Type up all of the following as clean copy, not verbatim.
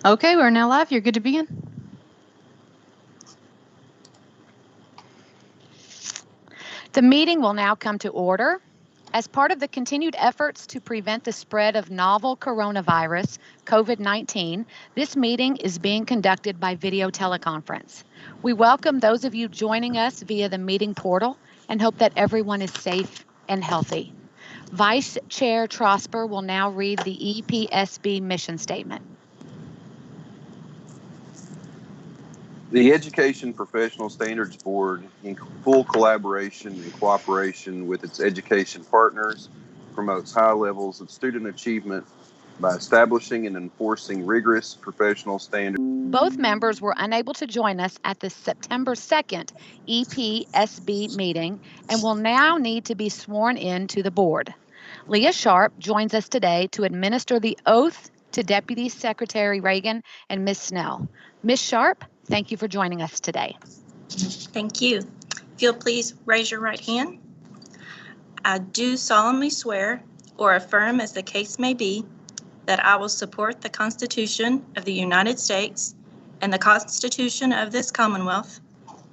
Okay, we're now live. You're good to begin. The meeting will now come to order. As part of the continued efforts to prevent the spread of novel coronavirus, COVID-19, this meeting is being conducted by video teleconference. We welcome those of you joining us via the meeting portal and hope that everyone is safe and healthy. Vice Chair Trosper will now read the EPSB mission statement. The Education Professional Standards Board, in full collaboration and cooperation with its education partners, promotes high levels of student achievement by establishing and enforcing rigorous professional standards. Both members were unable to join us at the September 2nd EPSB meeting and will now need to be sworn in to the board. Leah Sharp joins us today to administer the oath to Deputy Secretary Reagan and Ms. Snell. Ms. Sharp, thank you for joining us today. Thank you. If you'll please raise your right hand. I do solemnly swear or affirm, as the case may be, that I will support the Constitution of the United States and the Constitution of this Commonwealth,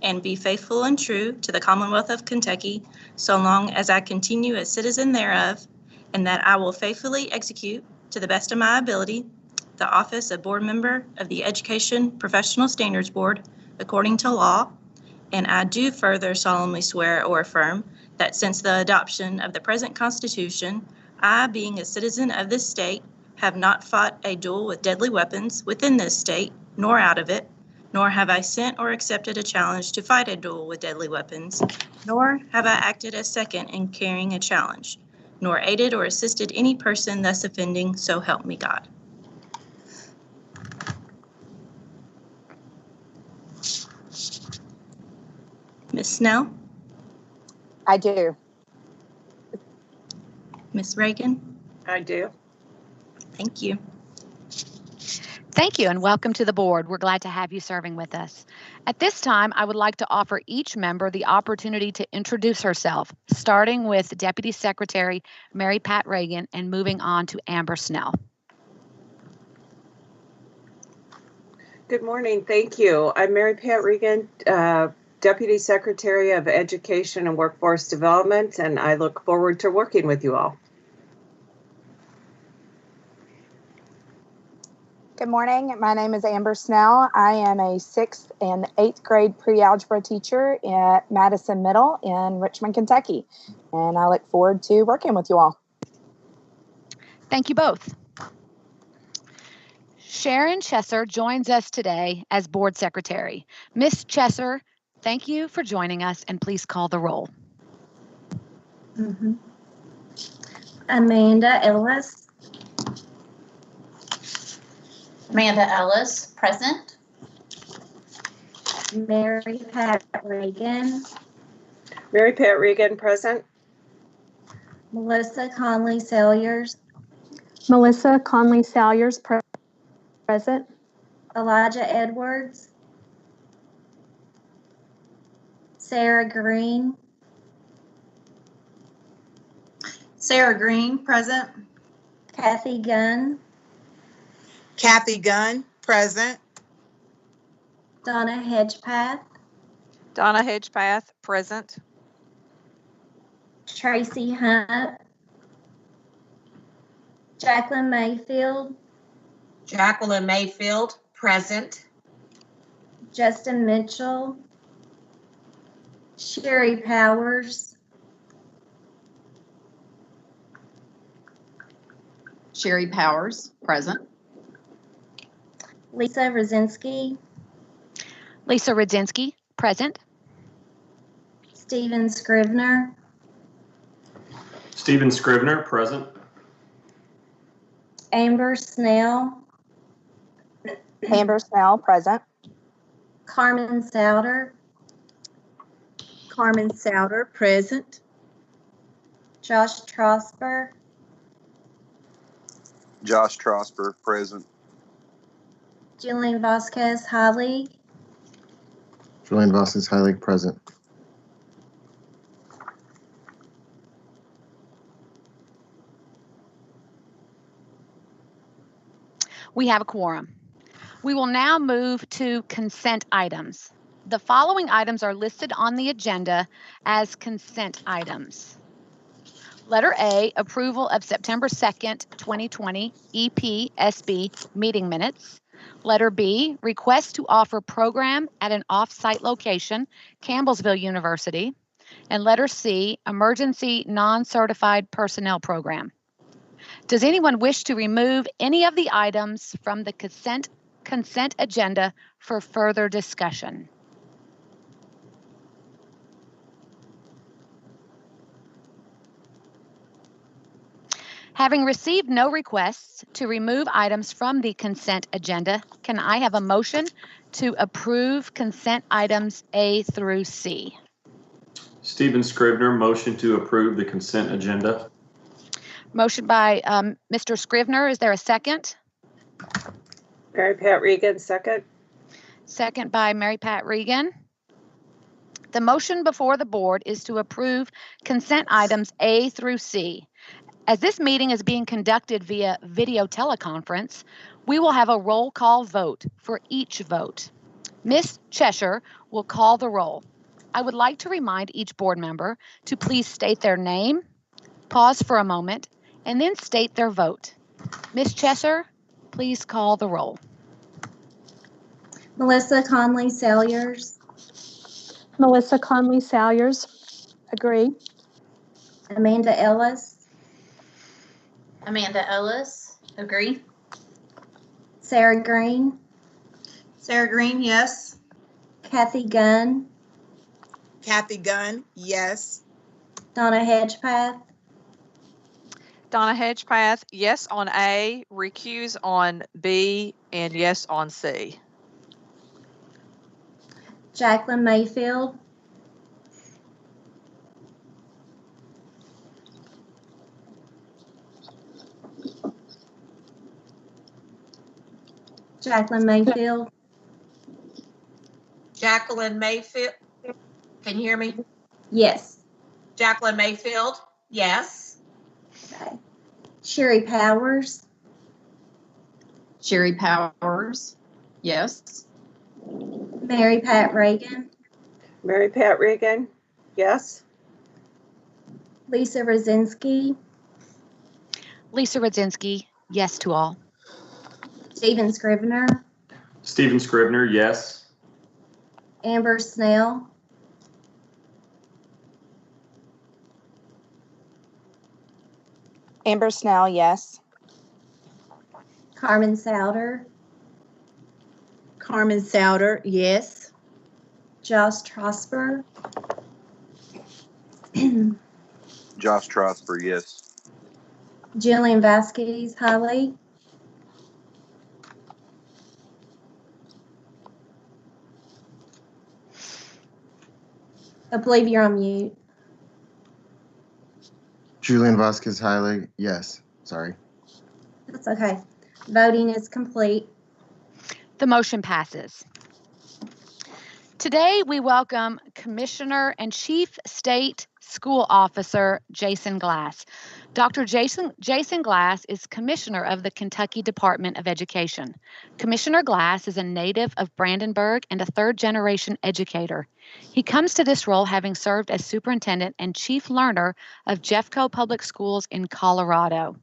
and be faithful and true to the Commonwealth of Kentucky so long as I continue a citizen thereof, and that I will faithfully execute, to the best of my ability, the office of board member of the Education Professional Standards Board according to law. And I do further solemnly swear or affirm that since the adoption of the present Constitution, I, being a citizen of this state, have not fought a duel with deadly weapons within this state, nor out of it, nor have I sent or accepted a challenge to fight a duel with deadly weapons, nor have I acted as second in carrying a challenge, nor aided or assisted any person thus offending, so help me God. Ms. Snell? I do. Ms. Reagan? I do. Thank you. Thank you and welcome to the board. We're glad to have you serving with us. At this time, I would like to offer each member the opportunity to introduce herself, starting with Deputy Secretary Mary Pat Reagan and moving on to Amber Snell. Good morning. Thank you. I'm Mary Pat Reagan, Deputy Secretary of Education and Workforce Development, and I look forward to working with you all. Good morning. My name is Amber Snell. I am a 6th and 8th grade pre-algebra teacher at Madison Middle in Richmond, Kentucky, and I look forward to working with you all. Thank you both. Sharon Chesser joins us today as Board Secretary. Ms. Chesser, thank you for joining us, and please call the roll. Amanda Ellis. Amanda Ellis, present. Mary Pat Reagan. Mary Pat Reagan, present. Melissa Conley Salyers. Melissa Conley Salyers, present. Elijah Edwards. Sarah Green. Sarah Green, present. Kathy Gunn. Kathy Gunn, present. Donna Hedgepath. Donna Hedgepath, present. Tracy Hunt. Jacqueline Mayfield. Jacqueline Mayfield, present. Justin Mitchell. Sherry Powers. Sherry Powers, present. Lisa Rosinski. Lisa Rudzinski, present. Stephen Scrivener. Stephen Scrivener, present. Amber Snell. Amber Snell, present. Carmen Souter. Carmen Souter, present. Josh Trosper. Josh Trosper, present. Julian Vasquez Heilig. Julian Vasquez Heilig, present. We have a quorum. We will now move to consent items. The following items are listed on the agenda as consent items. Letter A, approval of September 2nd, 2020 EPSB meeting minutes. Letter B, request to offer program at an off-site location, Campbellsville University. And letter C, emergency non-certified personnel program. Does anyone wish to remove any of the items from the consent agenda for further discussion? Having received no requests to remove items from the consent agenda, can I have a motion to approve consent items A through C? Stephen Scribner, motion to approve the consent agenda. Motion by Mr. Scrivener. Is there a second? Mary Pat Regan, second. Second by Mary Pat Regan. The motion before the board is to approve consent items A through C. As this meeting is being conducted via video teleconference, we will have a roll call vote for each vote. Ms. Cheshire will call the roll. I would like to remind each board member to please state their name, pause for a moment, and then state their vote. Ms. Cheshire, please call the roll. Melissa Conley Salyers, Melissa Conley Salyers, agree. Amanda Ellis, Amanda Ellis, agree. Sarah Green, Sarah Green, yes. Kathy Gunn, Kathy Gunn, yes. Donna Hedgepath, Donna Hedgepath, yes on A, recuse on B, and yes on C. Jacqueline Mayfield, Jacqueline Mayfield, Jacqueline Mayfield, can you hear me? yes. Jacqueline Mayfield, yes. Okay. Sherry Powers, Sherry Powers, yes. Mary Pat Reagan, Mary Pat Regan, yes. Lisa Rosinski, Lisa Rodzinski, yes to all. Stephen Scrivener, Stephen Scribner, yes. Amber Snell, Amber Snell, yes. Carmen Souter, Carmen Souter, yes. Josh Trosper, Josh Trosper, yes. Jillian Vasquez Holly, I believe you're on mute. Julian Vasquez Heilig, yes. Sorry. That's okay. Voting is complete. The motion passes. Today, we welcome Commissioner and Chief State School Officer Jason Glass. Dr. Jason Glass is Commissioner of the Kentucky Department of Education. Commissioner Glass is a native of Brandenburg and a third-generation educator. He comes to this role having served as Superintendent and Chief Learner of Jeffco Public Schools in Colorado.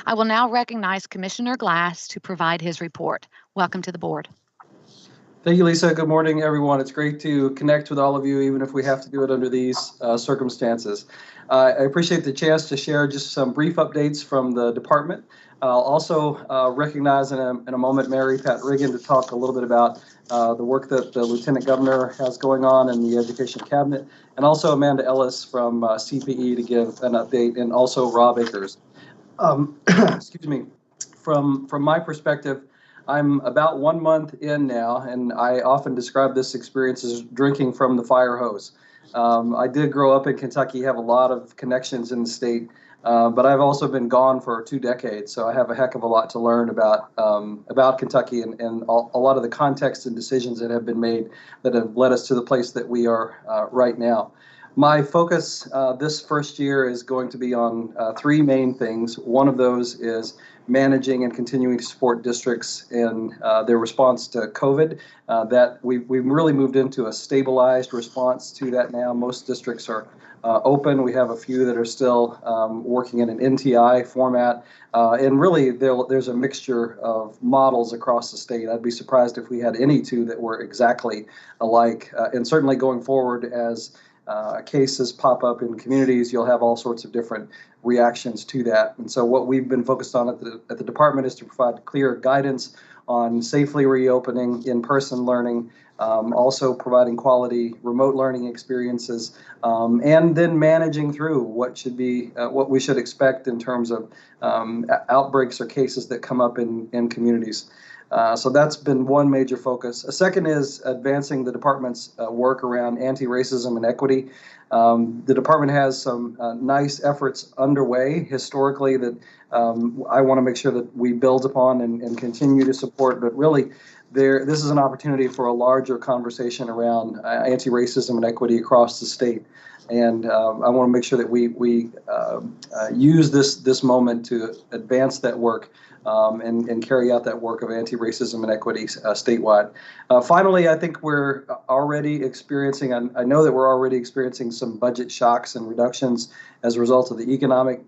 I will now recognize Commissioner Glass to provide his report. Welcome to the board. Thank you, Lisa. Good morning, everyone. It's great to connect with all of you, even if we have to do it under these circumstances. I appreciate the chance to share just some brief updates from the department. I'll also recognize in a moment Mary Pat Regan to talk a little bit about the work that the Lieutenant Governor has going on in the Education Cabinet, and also Amanda Ellis from CPE to give an update, and also Rob Akers. Excuse me. From my perspective, I'm about 1 month in now, and I often describe this experience as drinking from the fire hose. I did grow up in Kentucky, have a lot of connections in the state, but I've also been gone for 2 decades, so I have a heck of a lot to learn about Kentucky and a lot of the context and decisions that have been made that have led us to the place that we are right now. My focus this first year is going to be on 3 main things. One of those is managing and continuing to support districts in their response to COVID. That we've really moved into a stabilized response to that now. Most districts are open. We have a few that are still working in an NTI format. And really, there's a mixture of models across the state. I'd be surprised if we had any two that were exactly alike. And certainly going forward, as cases pop up in communities, you'll have all sorts of different reactions to that. And so what we've been focused on at the department is to provide clear guidance on safely reopening in-person learning, also providing quality remote learning experiences, and then managing through what we should expect in terms of outbreaks or cases that come up in communities. So that's been one major focus. A second is advancing the department's work around anti-racism and equity. The department has some nice efforts underway historically that I want to make sure that we build upon and continue to support, but really this is an opportunity for a larger conversation around anti-racism and equity across the state. And I want to make sure that we use this moment to advance that work and carry out that work of anti-racism and equity statewide. Finally, I think we're already experiencing, I know that we're already experiencing some budget shocks and reductions as a result of the economic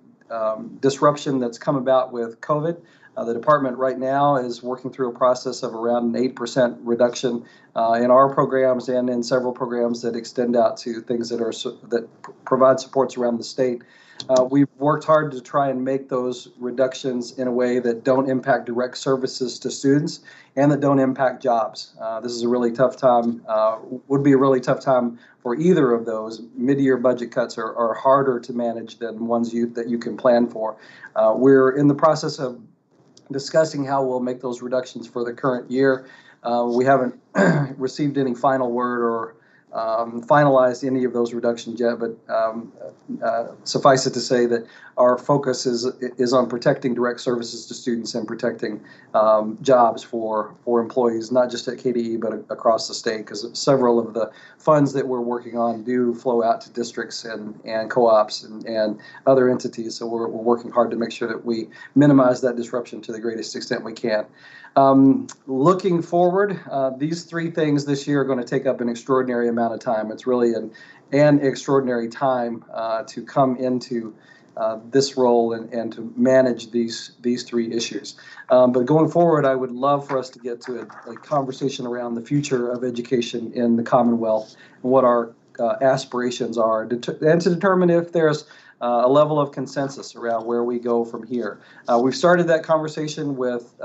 disruption that's come about with COVID. The department right now is working through a process of around an 8% reduction in our programs and in several programs that extend out to things that provide supports around the state. We've worked hard to try and make those reductions in a way that don't impact direct services to students and that don't impact jobs. This is a really tough time, would be a really tough time for either of those. Mid-year budget cuts are harder to manage than ones that you can plan for. We're in the process of discussing how we'll make those reductions for the current year. We haven't received any final word or finalized any of those reductions yet, but suffice it to say that our focus is on protecting direct services to students and protecting jobs for employees, not just at KDE, but across the state, because several of the funds that we're working on do flow out to districts and co-ops and other entities. So we're working hard to make sure that we minimize that disruption to the greatest extent we can. Looking forward, these three things this year are going to take up an extraordinary amount of time. It's really an extraordinary time to come into this role and to manage these three issues. But going forward, I would love for us to get to a conversation around the future of education in the Commonwealth and what our aspirations are, and to determine if there's a level of consensus around where we go from here. We've started that conversation with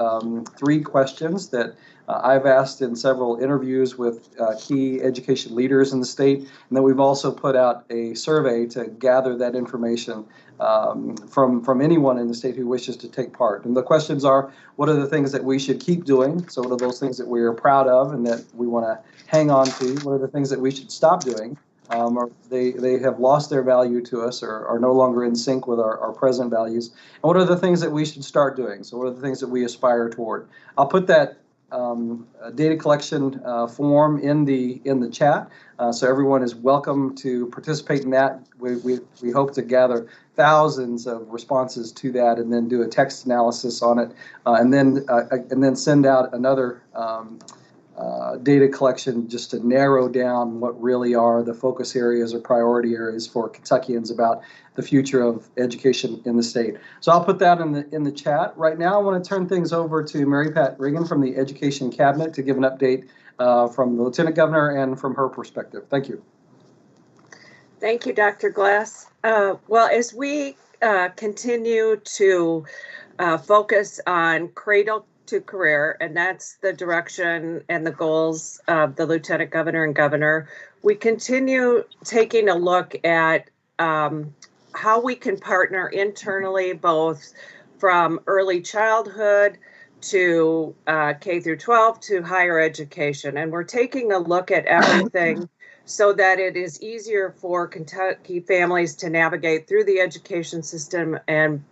3 questions that I've asked in several interviews with key education leaders in the state, and then we've also put out a survey to gather that information from anyone in the state who wishes to take part. And the questions are, what are the things that we should keep doing? So what are those things that we are proud of and that we want to hang on to? What are the things that we should stop doing? Or they have lost their value to us or are no longer in sync with our present values? And what are the things that we should start doing? So what are the things that we aspire toward? I'll put that data collection form in the chat, so everyone is welcome to participate in that. We hope to gather thousands of responses to that and then do a text analysis on it, and then send out another data collection just to narrow down what really are the focus areas or priority areas for Kentuckians about the future of education in the state. So I'll put that in the chat. Right now, I want to turn things over to Mary Pat Regan from the Education Cabinet to give an update from the Lieutenant Governor and from her perspective. Thank you. Thank you, Dr. Glass. Well, as we continue to focus on cradle to career, and that's the direction and the goals of the Lieutenant Governor and Governor, we continue taking a look at how we can partner internally, both from early childhood to K through 12 to higher education. And we're taking a look at everything so that it is easier for Kentucky families to navigate through the education system and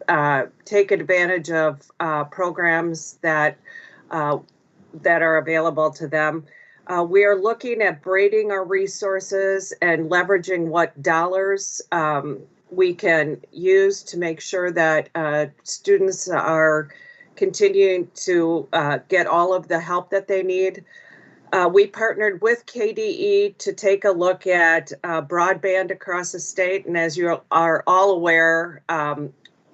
take advantage of programs that are available to them. We are looking at braiding our resources and leveraging what dollars we can use to make sure that students are continuing to get all of the help that they need. We partnered with KDE to take a look at broadband across the state. And as you are all aware,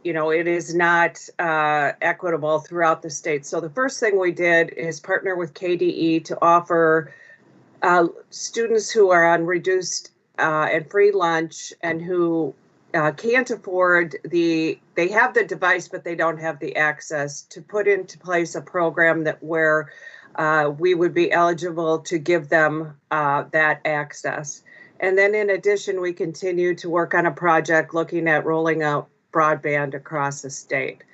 it is not equitable throughout the state. So the first thing we did is partner with KDE to offer students who are on reduced and free lunch and who can't afford they have the device, but they don't have the access, to put into place a program where we would be eligible to give them that access. And then in addition, we continue to work on a project looking at rolling out broadband across the state.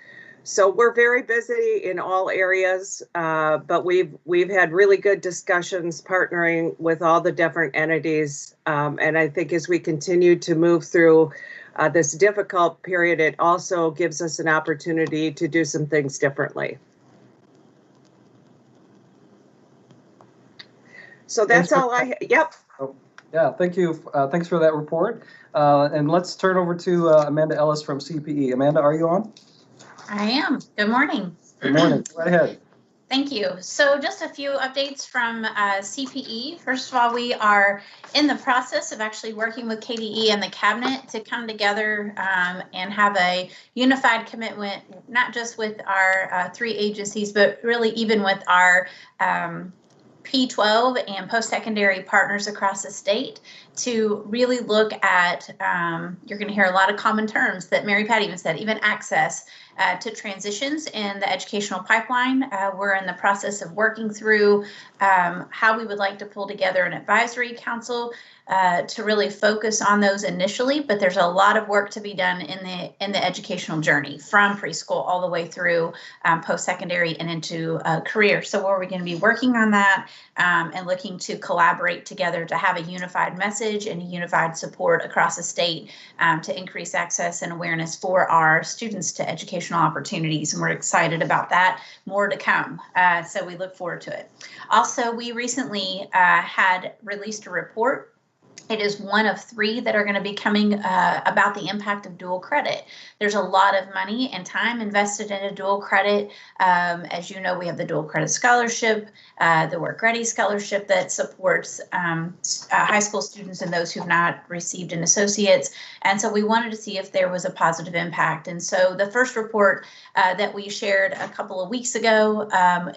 So we're very busy in all areas, but we've had really good discussions partnering with all the different entities. And I think as we continue to move through this difficult period, it also gives us an opportunity to do some things differently. So that's all yep. Oh, yeah, thank you. Thanks for that report. And let's turn over to Amanda Ellis from CPE. Amanda, are you on? I am. Good morning. Good morning. Go right ahead. Thank you. So just a few updates from CPE. First of all, we are in the process of actually working with KDE and the cabinet to come together and have a unified commitment, not just with our 3 agencies, but really even with our P12 and post-secondary partners across the state to really look at, you're going to hear a lot of common terms that Mary Pat even said, even access to transitions in the educational pipeline. We're in the process of working through how we would like to pull together an advisory council to really focus on those initially, but there's a lot of work to be done in the educational journey from preschool all the way through post-secondary and into career. So we're going to be working on that and looking to collaborate together to have a unified message and a unified support across the state to increase access and awareness for our students to educational opportunities. And we're excited about that. More to come. So we look forward to it. Also, we recently had released a report. It is one of 3 that are going to be coming about the impact of dual credit. There's a lot of money and time invested in a dual credit. As you know, we have the dual credit scholarship, the Work Ready scholarship that supports high school students and those who've not received an associate's. And so we wanted to see if there was a positive impact. And so the first report that we shared a couple of weeks ago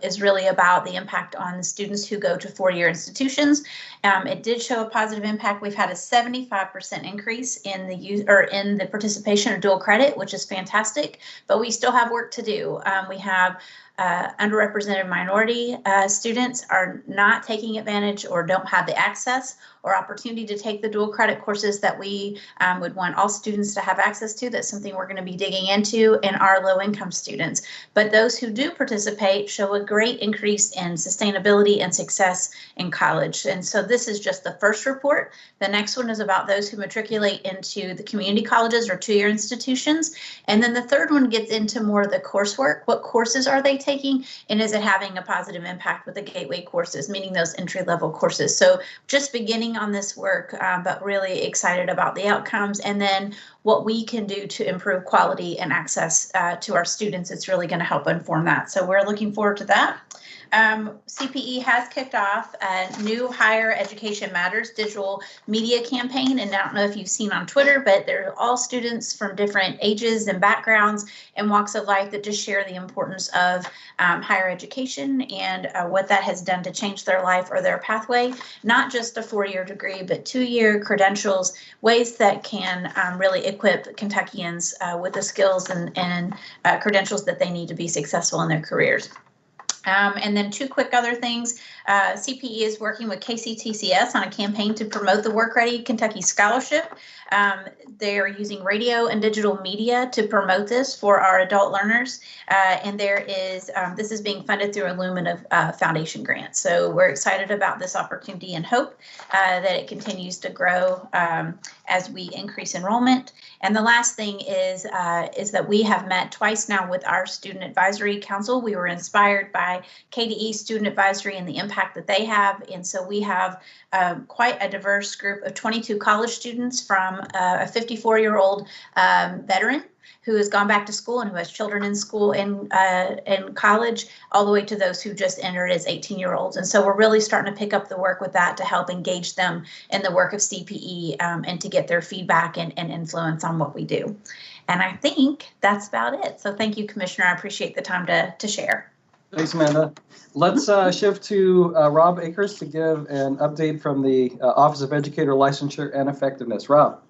is really about the impact on the students who go to 4-year institutions. It did show a positive impact. We've had a 75% increase in the use or in the participation of dual credit, which is fantastic, but we still have work to do. We have underrepresented minority students are not taking advantage or don't have the access or opportunity to take the dual credit courses that we would want all students to have access to. That's something we're going to be digging into in our low-income students. But those who do participate show a great increase in sustainability and success in college. And so this is just the first report. The next one is about those who matriculate into the community colleges or 2-year institutions. And then the third one gets into more of the coursework. What courses are they taking? And is it having a positive impact with the gateway courses, meaning those entry-level courses? So just beginning on this work, but really excited about the outcomes and then what we can do to improve quality and access to our students. It's really going to help inform that. So we're looking forward to that. CPE has kicked off a new Higher Education Matters digital media campaign. And I don't know if you've seen on Twitter, but they're all students from different ages and backgrounds and walks of life that just share the importance of higher education and what that has done to change their life or their pathway. Not just a 4-year degree, but 2-year credentials, ways that can really equip Kentuckians with the skills and credentials that they need to be successful in their careers. And then 2 quick other things. CPE is working with KCTCS on a campaign to promote the Work Ready Kentucky Scholarship. They are using radio and digital media to promote this for our adult learners. And there is this is being funded through a Lumina Foundation grant. So we're excited about this opportunity and hope that it continues to grow as we increase enrollment. And the last thing is that we have met twice now with our Student Advisory Council. We were inspired by KDE Student Advisory and the impact impact that they have. And so we have quite a diverse group of 22 college students, from a 54-year-old veteran who has gone back to school and who has children in school in college, all the way to those who just entered as 18-year-olds. And so we're really starting to pick up the work with that to help engage them in the work of CPE and to get their feedback and influence on what we do. And I think that's about it. So thank you, Commissioner. I appreciate the time to share. Thanks, Amanda. Let's shift to Rob Akers to give an update from the Office of Educator Licensure and Effectiveness. Rob.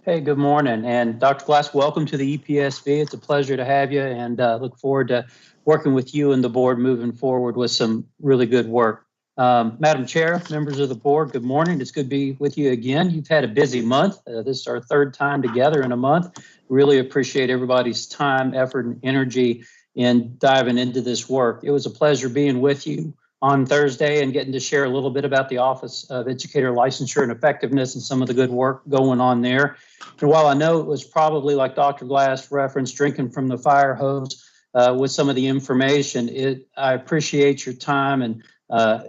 Hey, good morning. And Dr. Glass, welcome to the EPSB. It's a pleasure to have you, and look forward to working with you and the board moving forward with some really good work. Madam Chair, members of the board, good morning. It's good to be with you again. You've had a busy month. This is our third time together in a month. Really appreciate everybody's time, effort, and energy in diving into this work. It was a pleasure being with you on Thursday and getting to share a little bit about the Office of Educator Licensure and Effectiveness and some of the good work going on there. And while I know it was probably, like Dr. Glass referenced, drinking from the fire hose with some of the information, I appreciate your time and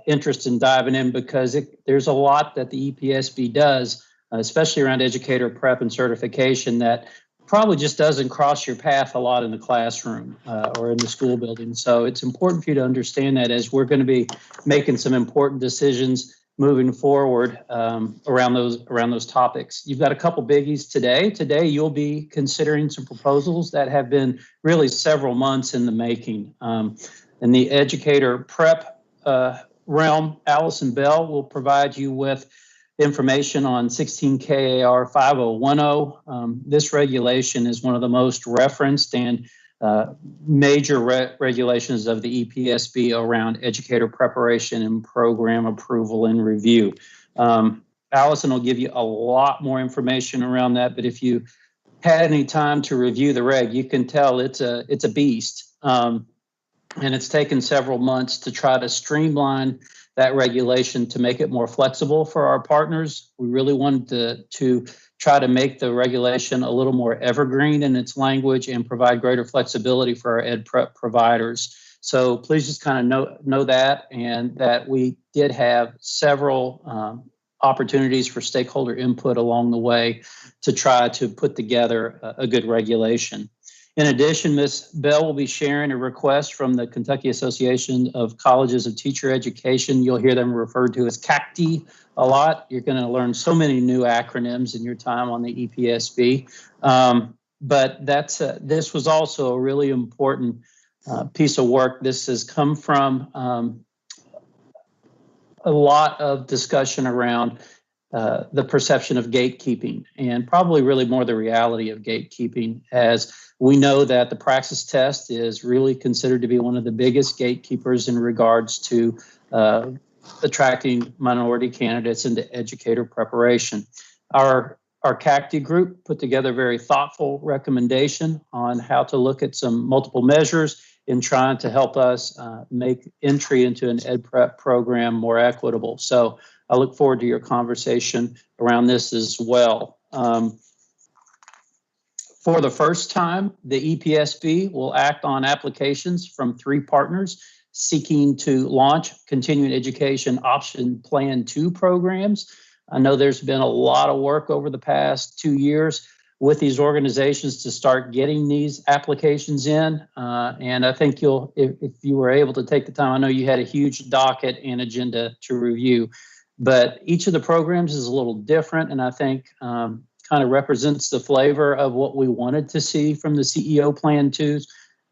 interest in diving in, because there's a lot that the EPSB does, especially around educator prep and certification, that probably just doesn't cross your path a lot in the classroom or in the school building. So it's important for you to understand that as we're going to be making some important decisions moving forward around those topics. You've got a couple biggies today. Today you'll be considering some proposals that have been really several months in the making. In the educator prep realm, Allison Bell will provide you with information on 16 KAR 5010. This regulation is one of the most referenced and major regulations of the EPSB around educator preparation and program approval and review. Allison will give you a lot more information around that, but if you had any time to review the reg, you can tell it's a beast. And it's taken several months to try to streamline that regulation to make it more flexible for our partners. We really wanted to try to make the regulation a little more evergreen in its language and provide greater flexibility for our ed prep providers. So please just kind of know that, and that we did have several opportunities for stakeholder input along the way to try to put together a good regulation. In addition, Ms. Bell will be sharing a request from the Kentucky Association of Colleges of Teacher Education. You'll hear them referred to as CACTE a lot. You're going to learn so many new acronyms in your time on the EPSB. But this was also a really important piece of work. This has come from a lot of discussion around the perception of gatekeeping, and probably really more the reality of gatekeeping, as we know that the praxis test is really considered to be one of the biggest gatekeepers in regards to attracting minority candidates into educator preparation. Our CACTE group put together a very thoughtful recommendation on how to look at some multiple measures in trying to help us make entry into an ed prep program more equitable. So I look forward to your conversation around this as well. For the first time, the EPSB will act on applications from 3 partners seeking to launch continuing education option plan 2 programs. I know there's been a lot of work over the past 2 years with these organizations to start getting these applications in. And I think if you were able to take the time, I know you had a huge docket and agenda to review, but each of the programs is a little different, and I think kind of represents the flavor of what we wanted to see from the CEO Plan 2s.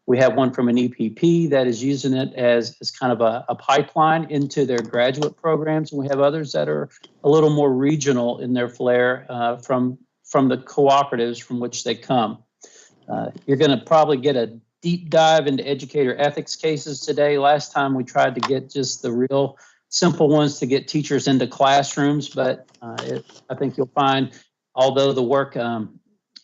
We have one from an EPP that is using it as kind of a pipeline into their graduate programs, and we have others that are a little more regional in their flair from the cooperatives from which they come. You're going to probably get a deep dive into educator ethics cases today. Last time we tried to get just the real simple ones to get teachers into classrooms, but I think you'll find, although the work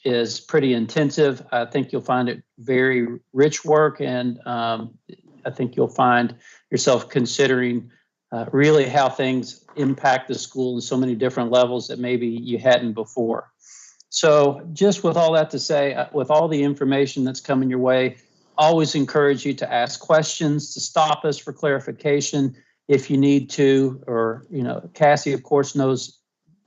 is pretty intensive, I think you'll find it very rich work, and I think you'll find yourself considering really how things impact the school in so many different levels that maybe you hadn't before. So just with all that to say, with all the information that's coming your way, always encourage you to ask questions, to stop us for clarification. if you need to, or, Cassie, of course, knows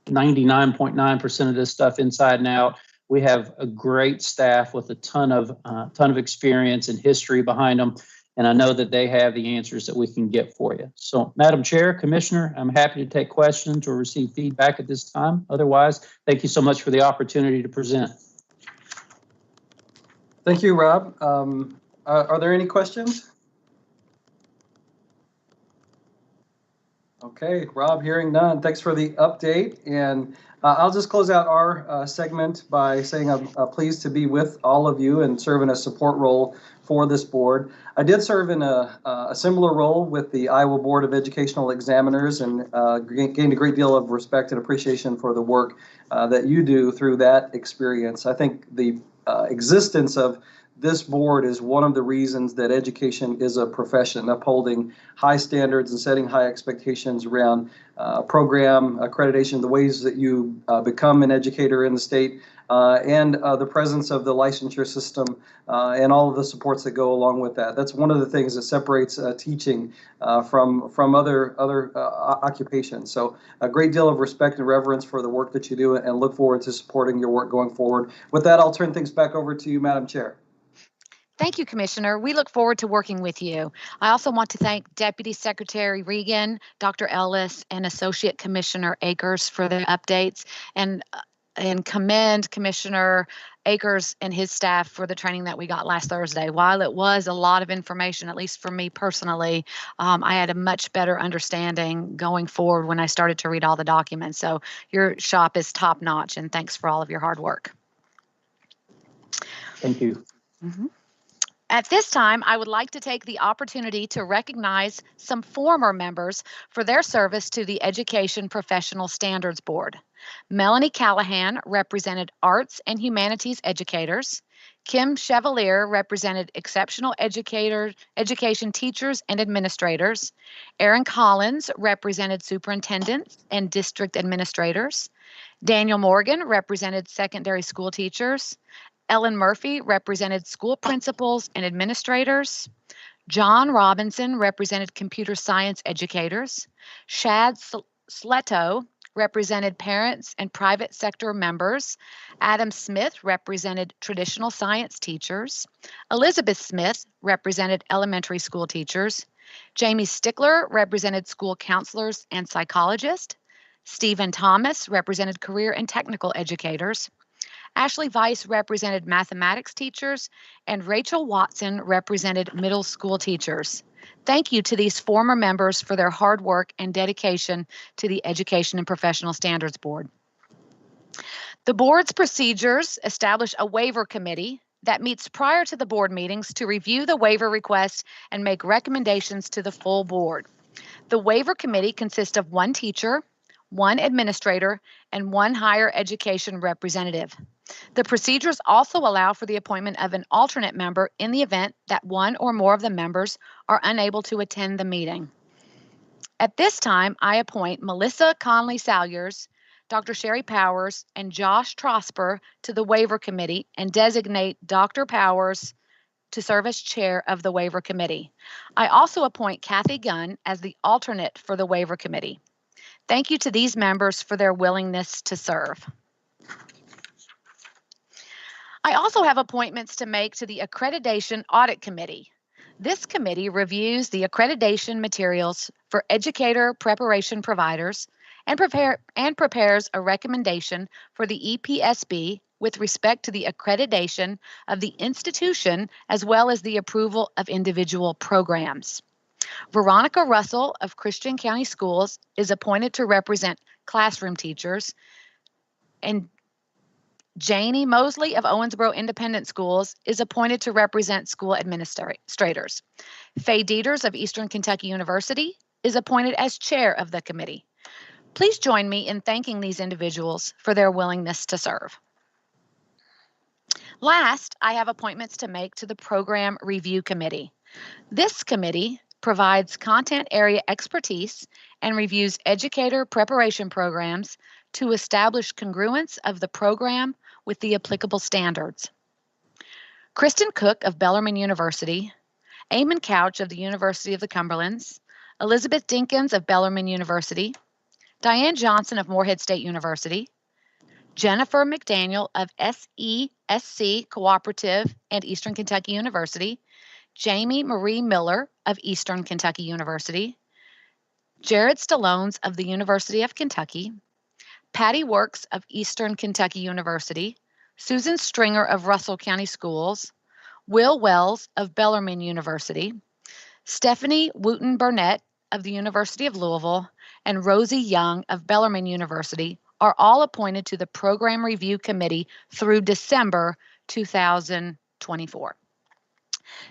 99.9% of this stuff inside and out. We have a great staff with a ton of experience and history behind them. And I know that they have the answers that we can get for you. So, Madam Chair, Commissioner, I'm happy to take questions or receive feedback at this time. Otherwise, thank you so much for the opportunity to present. Thank you, Rob. Are there any questions? Okay, Rob, hearing none. Thanks for the update. And I'll just close out our segment by saying I'm pleased to be with all of you and serve in a support role for this board. I did serve in a similar role with the Iowa Board of Educational Examiners and gained a great deal of respect and appreciation for the work that you do through that experience. I think the existence of this board is one of the reasons that education is a profession, upholding high standards and setting high expectations around program accreditation, the ways that you become an educator in the state, and the presence of the licensure system and all of the supports that go along with that. That's one of the things that separates teaching from other occupations. So a great deal of respect and reverence for the work that you do, and look forward to supporting your work going forward. With that, I'll turn things back over to you, Madam Chair. Thank you, Commissioner. We look forward to working with you. I also want to thank Deputy Secretary Regan, Dr. Ellis, and Associate Commissioner Akers for their updates, and commend Commissioner Akers and his staff for the training that we got last Thursday. While it was a lot of information, at least for me personally, I had a much better understanding going forward when I started to read all the documents. So your shop is top notch, and thanks for all of your hard work. Thank you. Mm-hmm. At this time, I would like to take the opportunity to recognize some former members for their service to the Education Professional Standards Board. Melanie Callahan represented Arts and Humanities Educators. Kim Chevalier represented Exceptional Education Teachers and Administrators. Aaron Collins represented Superintendents and District Administrators. Daniel Morgan represented Secondary School Teachers. Ellen Murphy represented school principals and administrators. John Robinson represented computer science educators. Shad Sleto represented parents and private sector members. Adam Smith represented traditional science teachers. Elizabeth Smith represented elementary school teachers. Jamie Stickler represented school counselors and psychologists. Stephen Thomas represented career and technical educators. Ashley Weiss represented mathematics teachers, and Rachel Watson represented middle school teachers. Thank you to these former members for their hard work and dedication to the Education and Professional Standards Board. The board's procedures establish a waiver committee that meets prior to the board meetings to review the waiver request and make recommendations to the full board. The waiver committee consists of one teacher, one administrator, and one higher education representative. The procedures also allow for the appointment of an alternate member in the event that one or more of the members are unable to attend the meeting. At this time, I appoint Melissa Conley Salyers, Dr. Sherry Powers, and Josh Trosper to the waiver committee and designate Dr. Powers to serve as chair of the waiver committee. I also appoint Kathy Gunn as the alternate for the waiver committee. Thank you to these members for their willingness to serve. I also have appointments to make to the Accreditation Audit Committee. This committee reviews the accreditation materials for educator preparation providers and prepares a recommendation for the EPSB with respect to the accreditation of the institution as well as the approval of individual programs. Veronica Russell of Christian County Schools is appointed to represent classroom teachers, and Janie Mosley of Owensboro Independent Schools is appointed to represent school administrators. Faye Dieters of Eastern Kentucky University is appointed as chair of the committee. Please join me in thanking these individuals for their willingness to serve. Last, I have appointments to make to the Program Review Committee. This committee provides content area expertise and reviews educator preparation programs to establish congruence of the program with the applicable standards. Kristen Cook of Bellarmine University, Eamon Couch of the University of the Cumberlands, Elizabeth Dinkins of Bellarmine University, Diane Johnson of Morehead State University, Jennifer McDaniel of SESC Cooperative and Eastern Kentucky University, Jamie Marie Miller of Eastern Kentucky University, Jared Stallones of the University of Kentucky, Patty Works of Eastern Kentucky University, Susan Stringer of Russell County Schools, Will Wells of Bellarmine University, Stephanie Wooten Burnett of the University of Louisville, and Rosie Young of Bellarmine University are all appointed to the Program Review Committee through December 2024.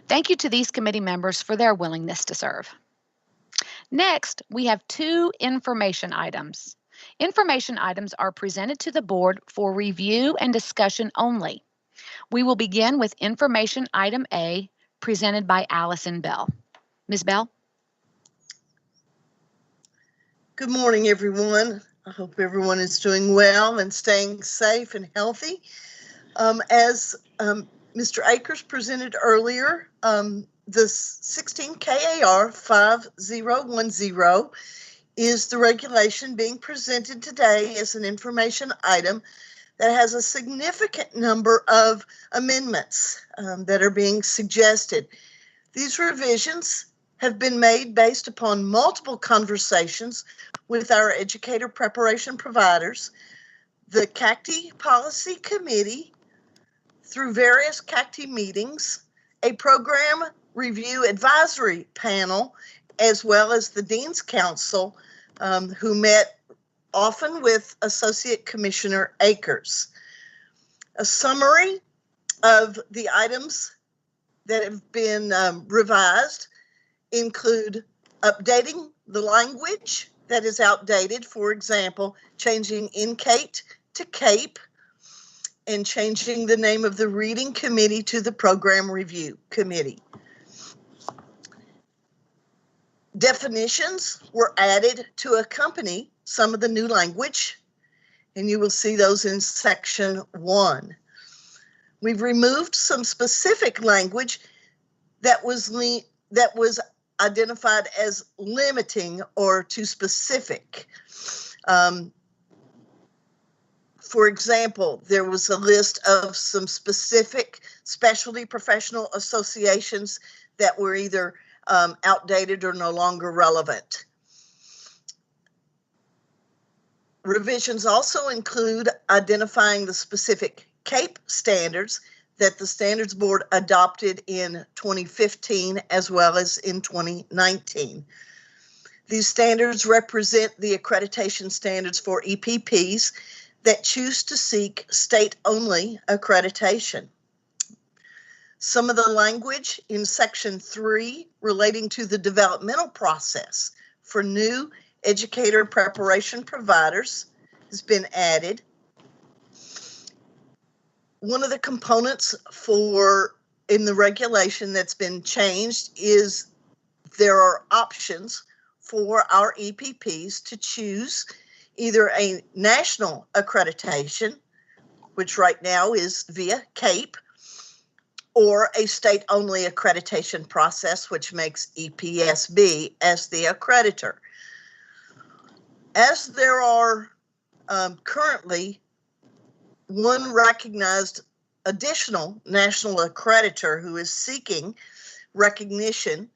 Thank you to these committee members for their willingness to serve. Next, we have 2 information items. Information items are presented to the board for review and discussion only. We will begin with information item A, presented by Allison Bell. Ms. Bell? Good morning, everyone. I hope everyone is doing well and staying safe and healthy. As Mr. Akers presented earlier, the 16 KAR 5010 is the regulation being presented today as an information item that has a significant number of amendments that are being suggested. These revisions have been made based upon multiple conversations with our educator preparation providers, the CACTI Policy Committee, through various CACTI meetings, a program review advisory panel, as well as the Dean's Council, who met often with Associate Commissioner Akers. A summary of the items that have been revised include updating the language that is outdated, for example, changing INCATE to CAPE, and changing the name of the reading committee to the program review committee. Definitions were added to accompany some of the new language, and you will see those in section 1. We've removed some specific language that was identified as limiting or too specific. For example, there was a list of some specific specialty professional associations that were either outdated or no longer relevant. Revisions also include identifying the specific CAPE standards that the Standards Board adopted in 2015 as well as in 2019. These standards represent the accreditation standards for EPPs that choose to seek state-only accreditation. Some of the language in section 3 relating to the developmental process for new educator preparation providers has been added. One of the components in the regulation that's been changed is there are options for our EPPs to choose either a national accreditation, which right now is via CAPE, or a state-only accreditation process, which makes EPSB as the accreditor. As there are currently one recognized additional national accreditor who is seeking recognition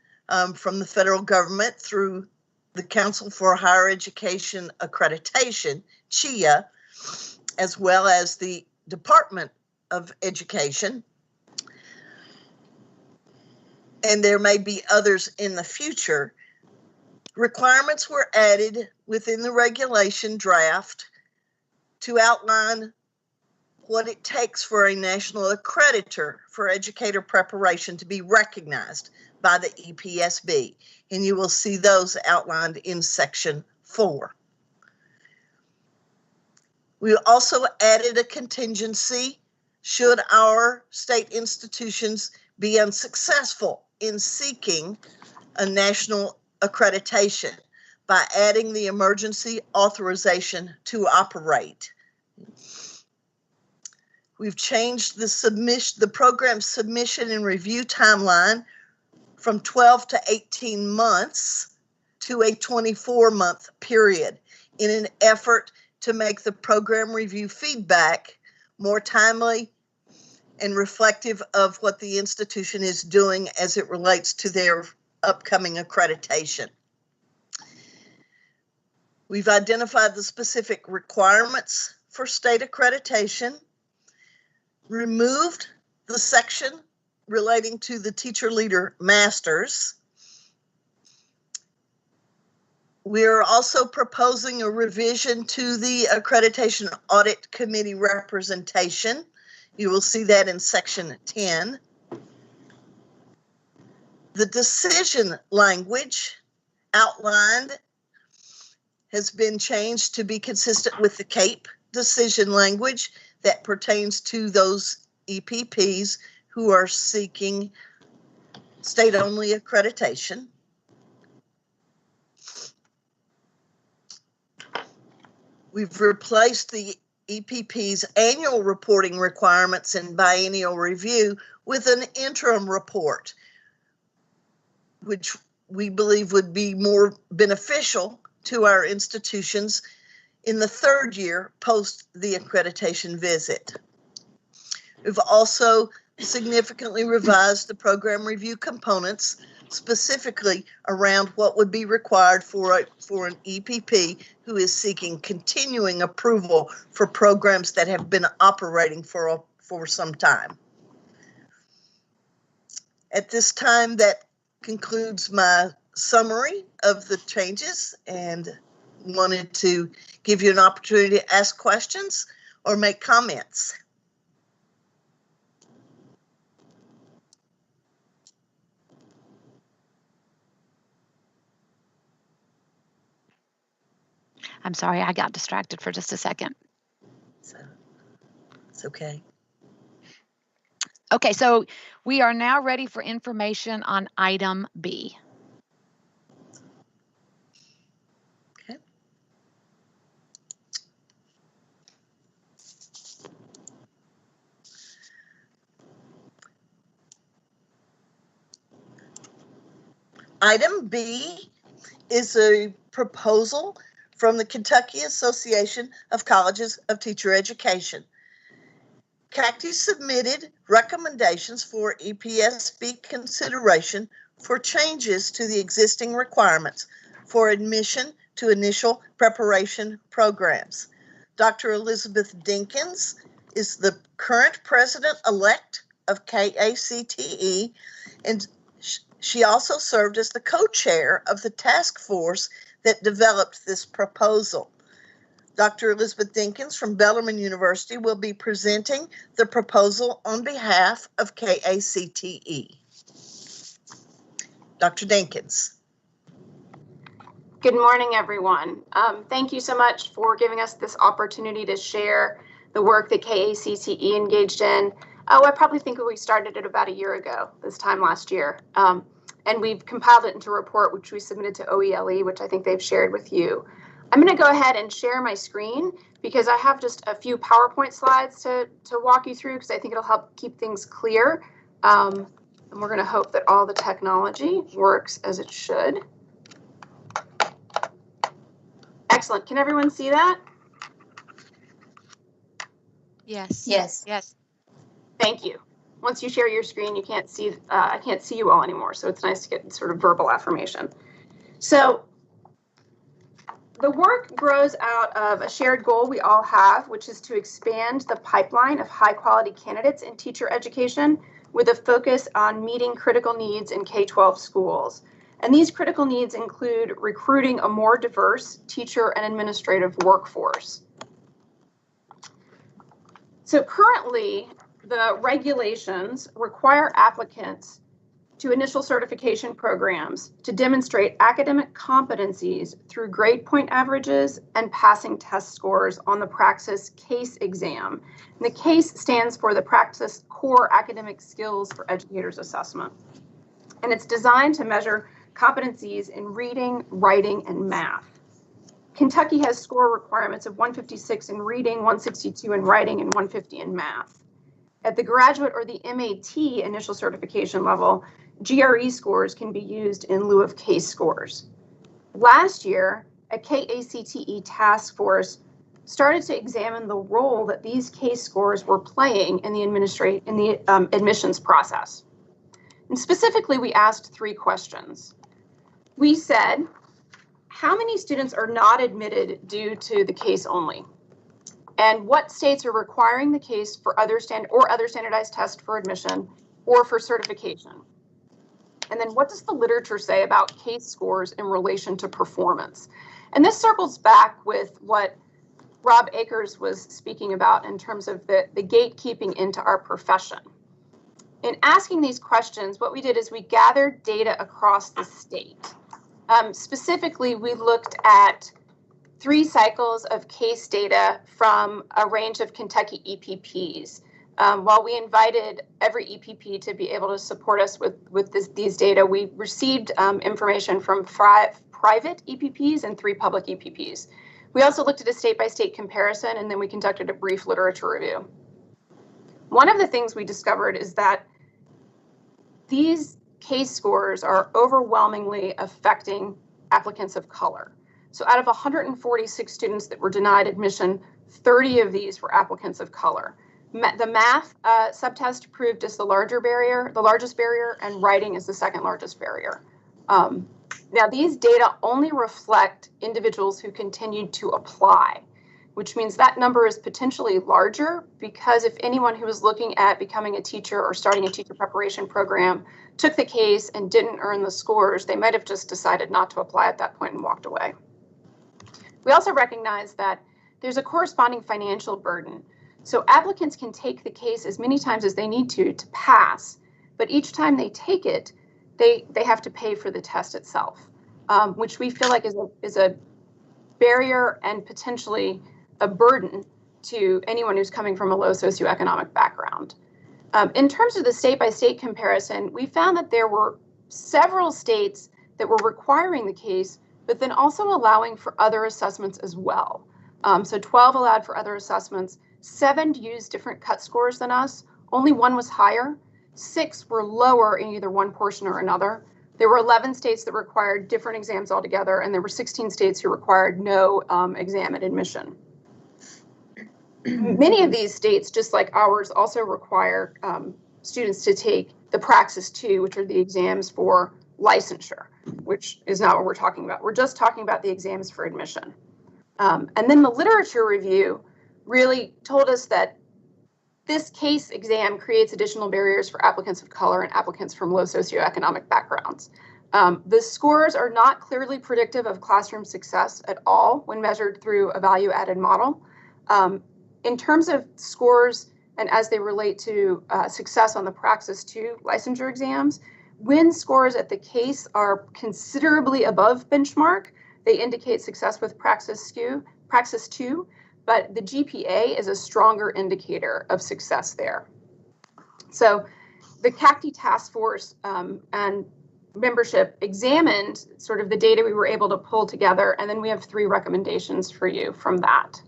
from the federal government through the Council for Higher Education Accreditation, CHIA, as well as the Department of Education, and there may be others in the future. Requirements were added within the regulation draft to outline what it takes for a national accreditor for educator preparation to be recognized by the EPSB, and you will see those outlined in section 4. We also added a contingency should our state institutions be unsuccessful in seeking a national accreditation by adding the emergency authorization to operate. We've changed the program submission and review timeline from 12 to 18 months to a 24-month period in an effort to make the program review feedback more timely and reflective of what the institution is doing as it relates to their upcoming accreditation. We've identified the specific requirements for state accreditation, removed the section relating to the teacher leader masters. We are also proposing a revision to the accreditation audit committee representation. You will see that in section 10. The decision language outlined has been changed to be consistent with the CAPE decision language that pertains to those EPPs who are seeking state-only accreditation. We've replaced the EPP's annual reporting requirements and biennial review with an interim report, which we believe would be more beneficial to our institutions in the third year post the accreditation visit. We've also significantly revised the program review components, specifically around what would be required for an EPP who is seeking continuing approval for programs that have been operating for some time. At this time, that concludes my summary of the changes, and wanted to give you an opportunity to ask questions or make comments. I'm sorry, I got distracted for just a second. So, it's okay. Okay, so we are now ready for information on item B. Okay. Item B is a proposal from the Kentucky Association of Colleges of Teacher Education. CACTE submitted recommendations for EPSB consideration for changes to the existing requirements for admission to initial preparation programs. Dr. Elizabeth Dinkins is the current president-elect of KACTE, and she also served as the co-chair of the task force that developed this proposal. Dr. Elizabeth Dinkins from Bellarmine University will be presenting the proposal on behalf of KACTE. Dr. Dinkins. Good morning, everyone. Thank you so much for giving us this opportunity to share the work that KACTE engaged in. Oh, I probably think we started it about a year ago, this time last year. And we've compiled it into a report, which we submitted to OELE, which I think they've shared with you. I'm going to go ahead and share my screen because I have just a few PowerPoint slides to walk you through because I think it'll help keep things clear. And we're going to hope that all the technology works as it should. Excellent. Can everyone see that? Yes. Yes. Yes. Thank you. Once you share your screen, you can't see, I can't see you all anymore. So it's nice to get sort of verbal affirmation. So the work grows out of a shared goal we all have, which is to expand the pipeline of high quality candidates in teacher education with a focus on meeting critical needs in K-12 schools. And these critical needs include recruiting a more diverse teacher and administrative workforce. So currently, the regulations require applicants to initial certification programs to demonstrate academic competencies through grade point averages and passing test scores on the Praxis CASE exam. And the CASE stands for the Praxis Core Academic Skills for Educators Assessment. And it's designed to measure competencies in reading, writing, and math. Kentucky has score requirements of 156 in reading, 162 in writing, and 150 in math. At the graduate or the MAT initial certification level, GRE scores can be used in lieu of CASE scores. Last year, a KACTE task force started to examine the role that these case scores were playing in the admissions process. And specifically, we asked 3 questions. We said, how many students are not admitted due to the case only? And what states are requiring the case for other standardized tests for admission or for certification? And then what does the literature say about case scores in relation to performance? And this circles back with what Rob Akers was speaking about in terms of the gatekeeping into our profession. In asking these questions, what we did is we gathered data across the state. Specifically, we looked at 3 cycles of case data from a range of Kentucky EPPs. While we invited every EPP to be able to support us with these data, we received information from 5 private EPPs and 3 public EPPs. We also looked at a state-by-state comparison, and then we conducted a brief literature review. One of the things we discovered is that these case scores are overwhelmingly affecting applicants of color. So out of 146 students that were denied admission, 30 of these were applicants of color. The math subtest proved as the largest barrier, and writing is the second largest barrier. Now, these data only reflect individuals who continued to apply, which means that number is potentially larger because if anyone who was looking at becoming a teacher or starting a teacher preparation program took the case and didn't earn the scores, they might have just decided not to apply at that point and walked away. We also recognize that there's a corresponding financial burden. So applicants can take the case as many times as they need to pass, but each time they take it, they have to pay for the test itself, which we feel like is a barrier and potentially a burden to anyone who's coming from a low socioeconomic background. In terms of the state-by-state comparison, we found that there were several states that were requiring the case, but then also allowing for other assessments as well. So 12 allowed for other assessments, 7 used different cut scores than us, only 1 was higher, 6 were lower in either one portion or another. There were 11 states that required different exams altogether, and there were 16 states who required no exam at admission. Many of these states, just like ours, also require students to take the Praxis 2, which are the exams for licensure, which is not what we're talking about. We're just talking about the exams for admission. And then the literature review really told us that this case exam creates additional barriers for applicants of color and applicants from low socioeconomic backgrounds. The scores are not clearly predictive of classroom success at all when measured through a value-added model. In terms of scores and as they relate to success on the Praxis 2 licensure exams, when scores at the case are considerably above benchmark, they indicate success with Praxis 2, but the GPA is a stronger indicator of success there. So the CACTE task force and membership examined sort of the data we were able to pull together, and then we have 3 recommendations for you from that.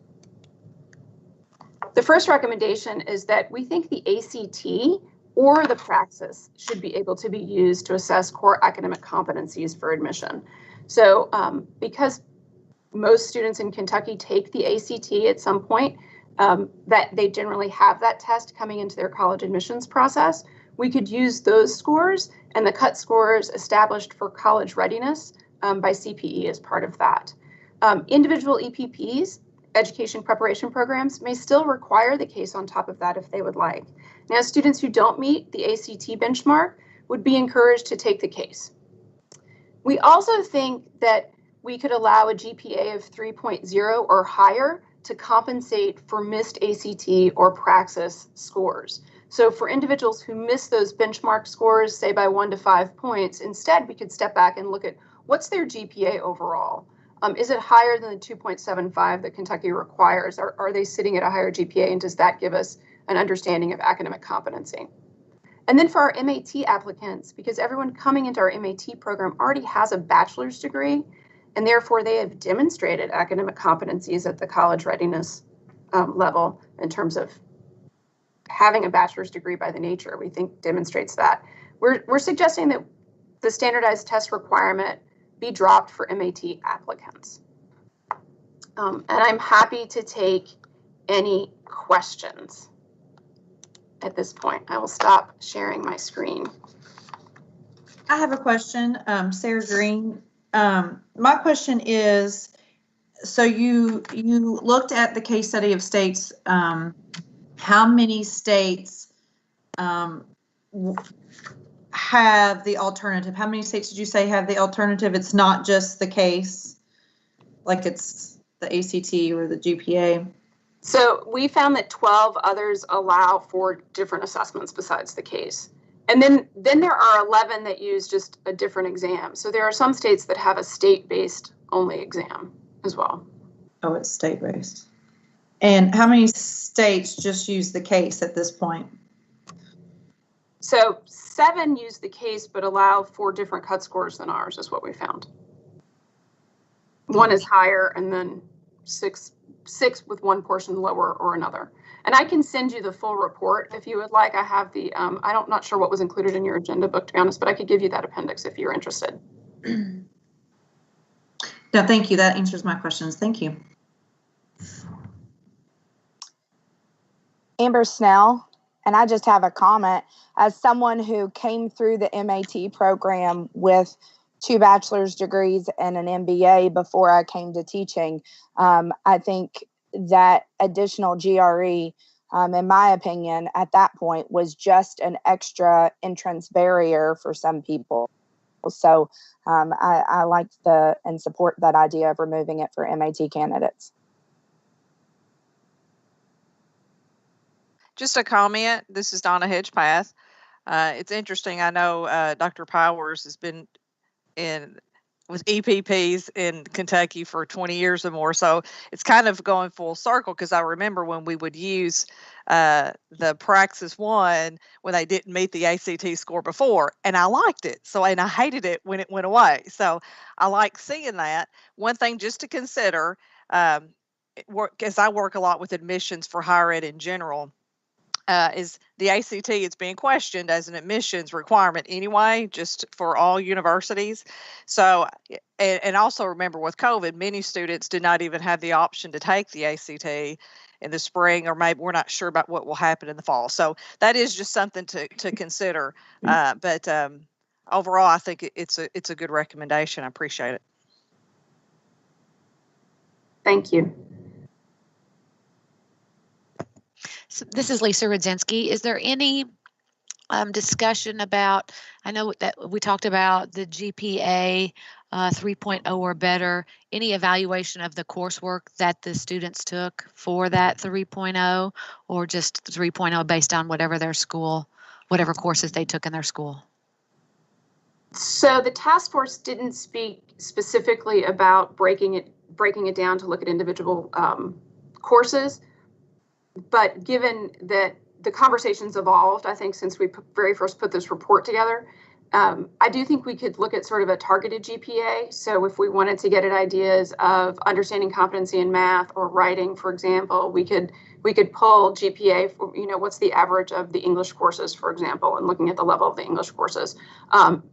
The first recommendation is that we think the ACT or the Praxis should be able to be used to assess core academic competencies for admission. So because most students in Kentucky take the ACT at some point, that they generally have that test coming into their college admissions process, we could use those scores and the cut scores established for college readiness by CPE as part of that. Individual EPPs, education preparation programs, may still require the case on top of that if they would like. Now, students who don't meet the ACT benchmark would be encouraged to take the case. We also think that we could allow a GPA of 3.0 or higher to compensate for missed ACT or Praxis scores. So for individuals who miss those benchmark scores, say by 1 to 5 points, instead we could step back and look at what's their GPA overall. Is it higher than the 2.75 that Kentucky requires? Are they sitting at a higher GPA, and does that give us an understanding of academic competency? And then for our MAT applicants, because everyone coming into our MAT program already has a bachelor's degree, and therefore they have demonstrated academic competencies at the college readiness level in terms of having a bachelor's degree by the nature, we think demonstrates that. We're suggesting that the standardized test requirement be dropped for MAT applicants. And I'm happy to take any questions at this point. I will stop sharing my screen. I have a question, Sarah Green. My question is, so you looked at the case study of states. How many states have the alternative? How many states did you say have the alternative? It's not just the case, like it's the ACT or the GPA. So we found that 12 others allow for different assessments besides the case. And then there are 11 that use just a different exam. So there are some states that have a state-based only exam as well. Oh, it's state-based. And how many states just use the case at this point? So 7 use the case but allow 4 different cut scores than ours is what we found. 1 is higher and then 6 with one portion lower or another. And I can send you the full report if you would like. I have the, I'm not sure what was included in your agenda book, to be honest, but I could give you that appendix if you're interested. No, thank you. That answers my questions. Thank you. Amber Snell, and I just have a comment. As someone who came through the MAT program with 2 bachelor's degrees and an MBA before I came to teaching, I think that additional GRE, in my opinion, at that point was just an extra entrance barrier for some people. So I like and support that idea of removing it for MAT candidates. Just a comment. This is Donna Hedgepath. It's interesting. I know Dr. Powers has been with EPPs in Kentucky for 20 years or more. So it's kind of going full circle, because I remember when we would use the Praxis 1 when they didn't meet the ACT score before, and I liked it. And I hated it when it went away. So I like seeing that. One thing just to consider, as I work a lot with admissions for higher ed in general, is the ACT is being questioned as an admissions requirement anyway, just for all universities. So, and also remember with COVID, many students do not even have the option to take the ACT in the spring, or maybe we're not sure about what will happen in the fall. So that is just something to consider. But overall, I think it's a good recommendation. I appreciate it. Thank you. So this is Lisa Rudzinski. Is there any discussion about, I know that we talked about the GPA 3.0 or better, any evaluation of the coursework that the students took for that 3.0, or just 3.0 based on whatever their school, whatever courses they took in their school? So the task force didn't speak specifically about breaking it down to look at individual courses. But given that the conversation's evolved, I think, since we very first put this report together, I do think we could look at sort of a targeted GPA. So if we wanted to get at ideas of understanding competency in math or writing, for example, we could pull GPA for, what's the average of the English courses, for example, and looking at the level of the English courses,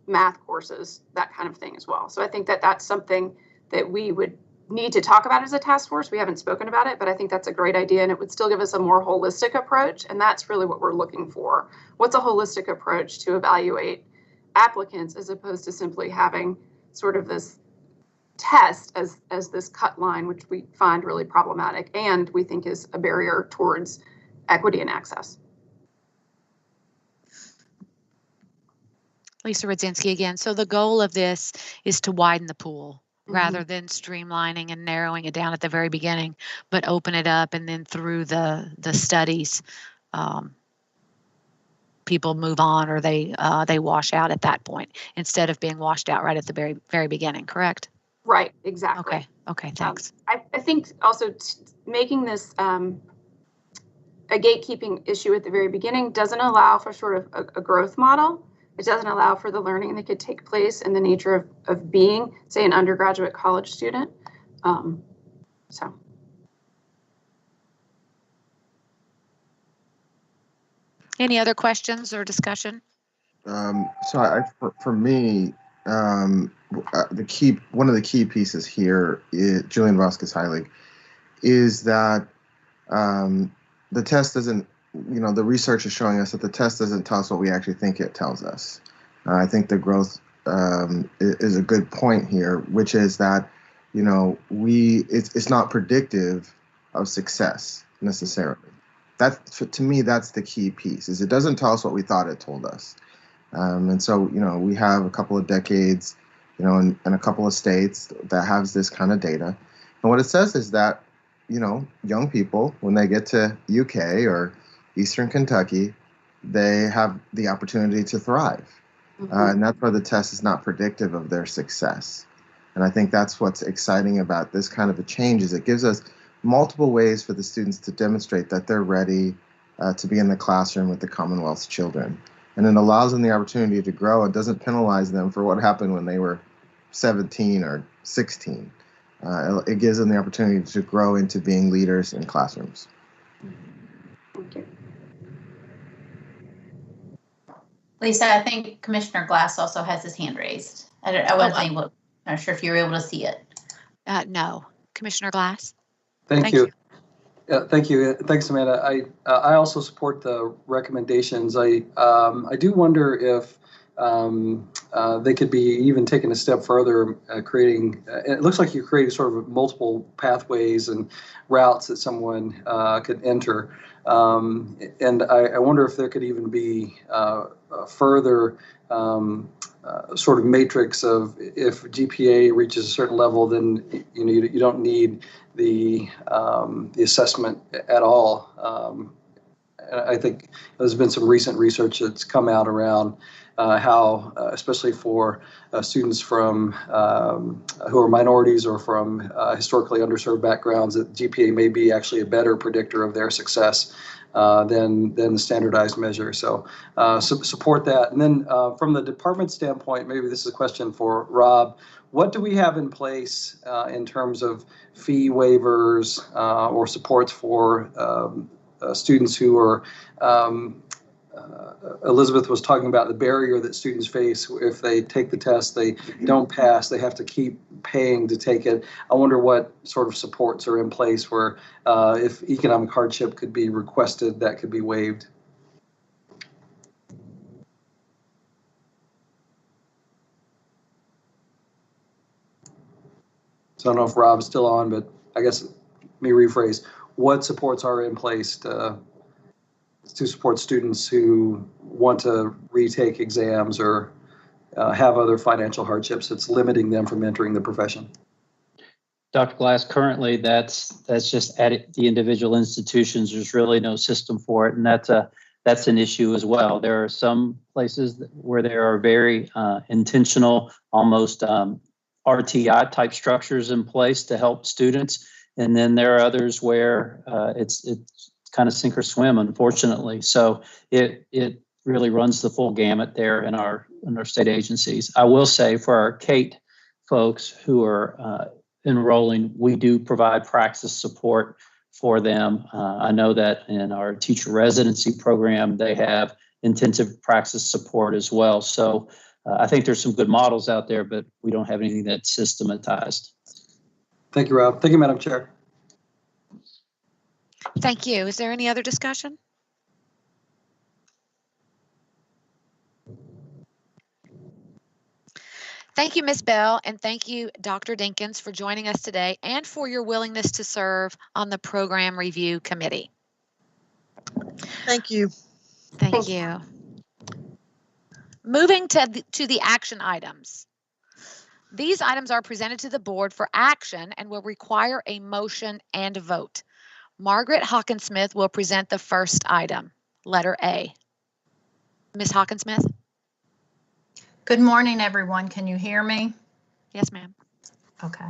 math courses, that kind of thing as well. So I think that that's something that we would need to talk about as a task force. We haven't spoken about it, but I think that's a great idea, and it would still give us a more holistic approach, and that's really what we're looking for. What's a holistic approach to evaluate applicants, as opposed to simply having sort of this test as this cut line, which we find really problematic and we think is a barrier towards equity and access. Lisa Rudzinski again. So the goal of this is to widen the pool, rather than streamlining and narrowing it down at the very beginning, but open it up, and then through the studies, people move on, or they wash out at that point instead of being washed out right at the very beginning. Correct? Right. Exactly. Okay. Thanks. I think also making this a gatekeeping issue at the very beginning doesn't allow for sort of a growth model. It doesn't allow for the learning that could take place in the nature of being, say, an undergraduate college student. So. Any other questions or discussion? For me, one of the key pieces here, Julian Vasquez Heilig, is that the test doesn't, the research is showing us that the test doesn't tell us what we actually think it tells us. I think the growth is a good point here, which is that, it's not predictive of success necessarily. To me, that's the key piece, is it doesn't tell us what we thought it told us. And so, we have a couple of decades, in a couple of states that has this kind of data. And what it says is that, young people, when they get to UK or Eastern Kentucky, they have the opportunity to thrive. And that's why the test is not predictive of their success. And I think that's what's exciting about this kind of a change, is it gives us multiple ways for the students to demonstrate that they're ready to be in the classroom with the Commonwealth's children. And it allows them the opportunity to grow. It doesn't penalize them for what happened when they were 17 or 16. It gives them the opportunity to grow into being leaders in classrooms. Okay. Lisa, I think Commissioner Glass also has his hand raised. I'm not sure if you were able to see it. No. Commissioner Glass? Thank you. Yeah, thank you. Thanks, Amanda. I also support the recommendations. I do wonder if they could be even taken a step further, creating. It looks like you're creating sort of multiple pathways and routes that someone could enter, and I wonder if there could even be a further sort of matrix of, if GPA reaches a certain level, then you don't need the assessment at all. I think there's been some recent research that's come out around how, especially for students from who are minorities or from historically underserved backgrounds, that GPA may be actually a better predictor of their success than the standardized measure. So support that. And then from the department standpoint, maybe this is a question for Rob. What do we have in place in terms of fee waivers or supports for students who are, Elizabeth was talking about the barrier that students face if they take the test, they don't pass, they have to keep paying to take it. I wonder what sort of supports are in place where if economic hardship could be requested, that could be waived. So I don't know if Rob's still on, but I guess let me rephrase. What supports are in place to support students who want to retake exams or have other financial hardships that's limiting them from entering the profession? Dr. Glass, currently that's just at the individual institutions. There's really no system for it, and that's an issue as well. There are some places where there are very intentional, almost RTI type structures in place to help students, and then there are others where it's kind of sink or swim, unfortunately. So it really runs the full gamut there in our state agencies. I will say for our CATE folks who are enrolling, we do provide praxis support for them. I know that in our teacher residency program, they have intensive praxis support as well. So I think there's some good models out there, but we don't have anything that's systematized. Thank you, Rob. Thank you, Madam Chair. Thank you. Is there any other discussion? Thank you, Ms. Bell, and thank you, Dr. Dinkins, for joining us today and for your willingness to serve on the Program Review Committee. Thank you. Thank you. Moving to the action items. These items are presented to the board for action and will require a motion and a vote. Margaret Hawkinsmith will present the first item, letter A. Ms. Hawkinsmith? Good morning, everyone. Can you hear me? Yes, ma'am. Okay.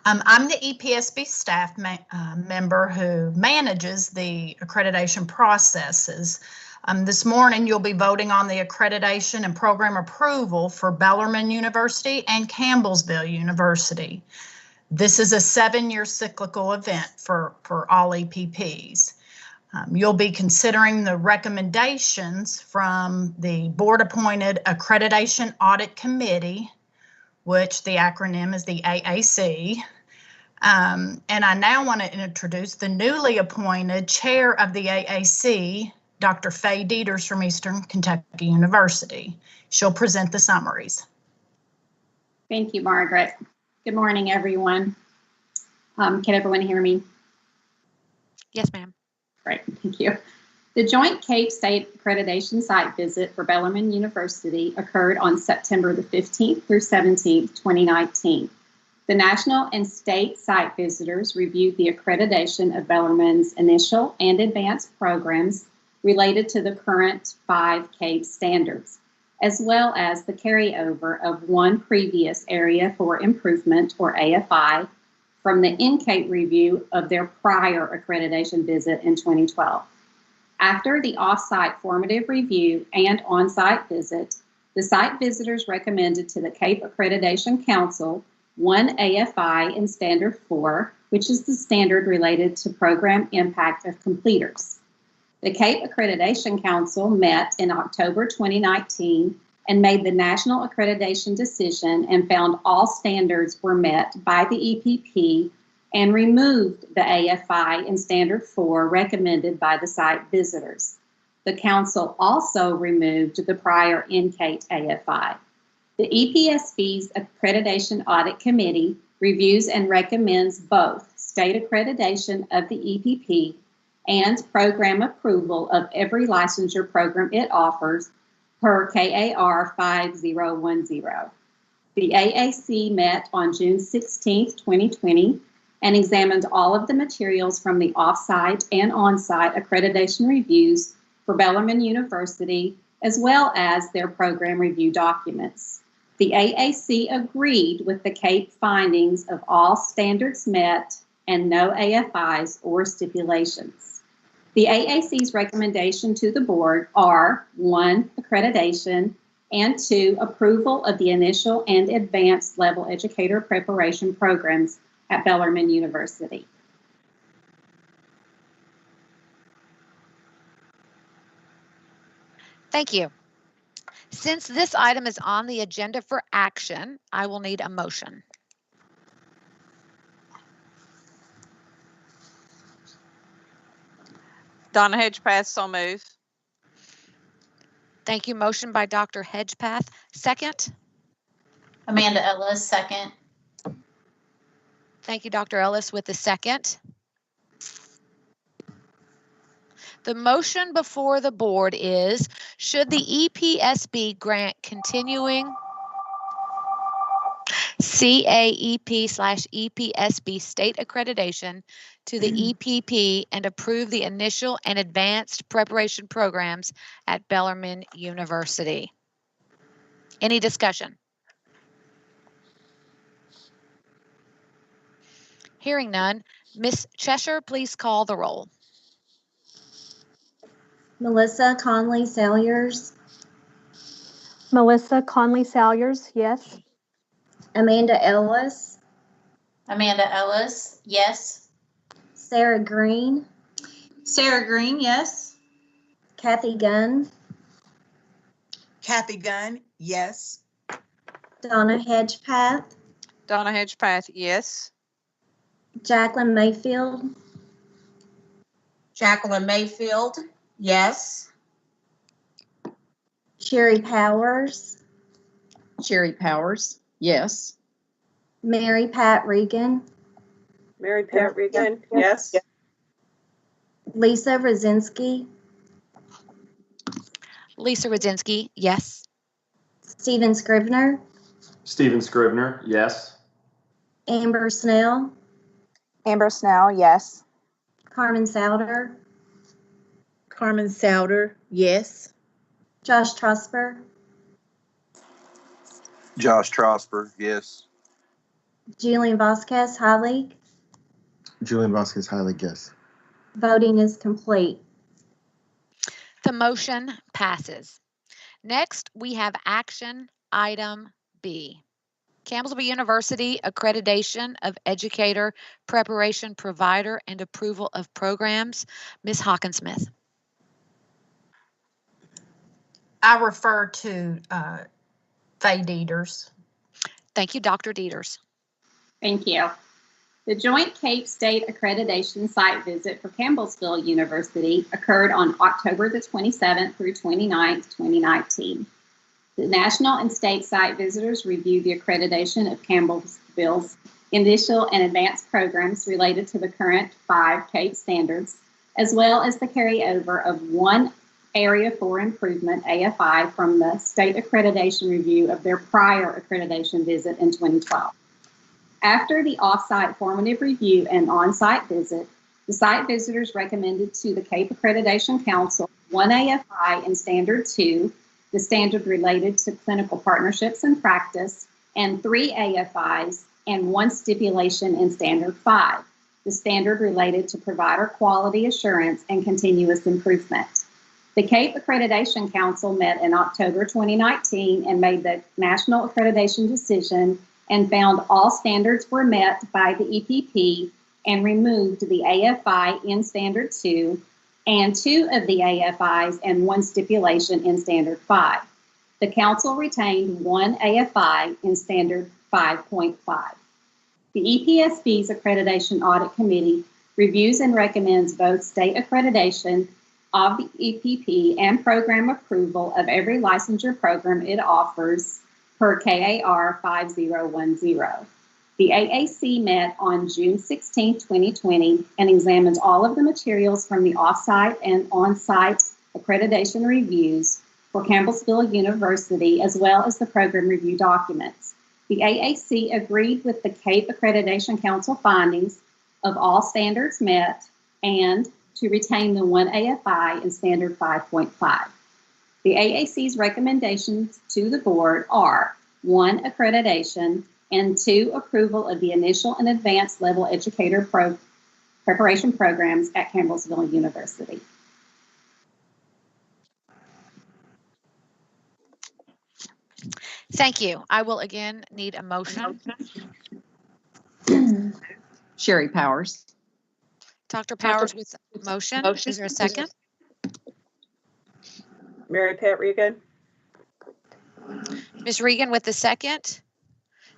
I'm the EPSB staff member who manages the accreditation processes. This morning, you'll be voting on the accreditation and program approval for Bellarmine University and Campbellsville University. This is a 7-year cyclical event for all EPPs. You'll be considering the recommendations from the board-appointed Accreditation Audit Committee, which the acronym is the AAC. And I now want to introduce the newly appointed chair of the AAC, Dr. Faye Dieters from Eastern Kentucky University. She'll present the summaries. Thank you, Margaret. Good morning, everyone. Can everyone hear me? Yes, ma'am. Great, thank you. The joint Cape State Accreditation site visit for Bellarmine University occurred on September the 15th through 17th, 2019. The national and state site visitors reviewed the accreditation of Bellarmine's initial and advanced programs related to the current 5 CAPE standards, as well as the carryover of one previous Area for Improvement, or AFI, from the NCAPE review of their prior accreditation visit in 2012. After the off-site formative review and on-site visit, the site visitors recommended to the CAPE Accreditation Council one AFI in Standard 4, which is the standard related to program impact of completers. The CAPE Accreditation Council met in October 2019 and made the national accreditation decision and found all standards were met by the EPP and removed the AFI in Standard 4 recommended by the site visitors. The council also removed the prior NCAPE AFI. The EPSB's Accreditation Audit Committee reviews and recommends both state accreditation of the EPP and program approval of every licensure program it offers per KAR 5010. The AAC met on June 16, 2020, and examined all of the materials from the off-site and on-site accreditation reviews for Bellarmine University, as well as their program review documents. The AAC agreed with the CAPE findings of all standards met and no AFIs or stipulations. The AAC's recommendation to the board are 1, accreditation, and 2, approval of the initial and advanced level educator preparation programs at Bellarmine University. Thank you. Since this item is on the agenda for action, I will need a motion. Donna Hedgepath, so move. Thank you. Motion by Dr. Hedgepath. Second. Amanda Ellis, second. Thank you, Dr. Ellis, with the second. The motion before the board is, should the EPSB grant continuing CAEP/EPSB state accreditation to the EPP and approve the initial and advanced preparation programs at Bellarmine University? Any discussion? Hearing none, Ms. Cheshire, please call the roll. Melissa Conley Salyers, Melissa Conley Salyers, yes. Amanda Ellis, Amanda Ellis, yes. Sarah Green, Sarah Green, yes. Kathy Gunn, Kathy Gunn, yes. Donna Hedgepath, Donna Hedgepath, yes. Jacqueline Mayfield, Jacqueline Mayfield, yes. Sherry Powers, Sherry Powers, yes. Mary Pat Regan, Mary Pat Regan, yes. Lisa Rosinski, Lisa Rodzinski, yes. Stephen Scrivener, Stephen Scrivener, yes. Amber Snell, Amber Snell, yes. Carmen Souter, Carmen Souter, yes. Josh Trosper, Josh Trosper, yes. Julian Vasquez Heilig. Julian Vasquez Heilig, yes. Voting is complete. The motion passes. Next, we have action item B. Campbellsville University accreditation of educator, preparation provider, and approval of programs. Ms. Hawkinsmith. I refer to Faye Dieters. Thank you, Dr. Dieters. Thank you. The Joint Cape State Accreditation Site Visit for Campbellsville University occurred on October the 27th through 29th, 2019. The national and state site visitors reviewed the accreditation of Campbellsville's initial and advanced programs related to the current 5 CAPE standards, as well as the carryover of one Area for Improvement, AFI, from the state accreditation review of their prior accreditation visit in 2012. After the off-site formative review and on-site visit, the site visitors recommended to the CAPE Accreditation Council 1 AFI in Standard 2, the standard related to clinical partnerships and practice, and 3 AFIs and 1 stipulation in Standard 5, the standard related to provider quality assurance and continuous improvement. The CAPE Accreditation Council met in October 2019 and made the national accreditation decision and found all standards were met by the EPP and removed the AFI in Standard 2 and 2 of the AFIs and 1 stipulation in Standard 5. The Council retained 1 AFI in Standard 5.5. The EPSB's Accreditation Audit Committee reviews and recommends both state accreditation of the EPP and program approval of every licensure program it offers per KAR 5010. The AAC met on June 16, 2020, and examined all of the materials from the off-site and on-site accreditation reviews for Campbellsville University, as well as the program review documents. The AAC agreed with the CAPE Accreditation Council findings of all standards met and to retain the 1 AFI in Standard 5.5. The AAC's recommendations to the board are 1, accreditation, and 2, approval of the initial and advanced level educator preparation programs at Campbellsville University. Thank you. I will again need a motion. Sherry Powers. Dr. Powers with motion. Is there a second? Mary Pat Regan. Ms. Regan with the second.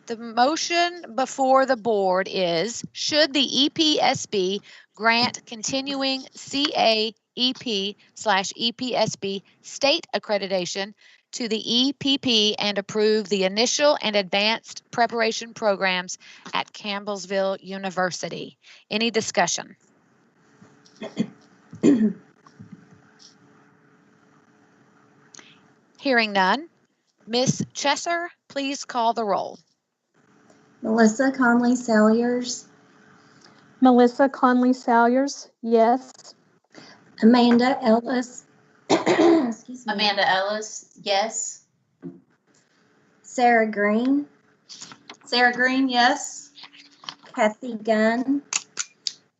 The motion before the board is, should the EPSB grant continuing CAEP/EPSB state accreditation to the EPP and approve the initial and advanced preparation programs at Campbellsville University? Any discussion? Hearing none. Ms. Chesser, please call the roll. Melissa Conley Salyers, Melissa Conley Salyers, yes. Amanda Ellis, excuse me. Amanda Ellis, yes. Sarah Green, Sarah Green, yes. Kathy Gunn,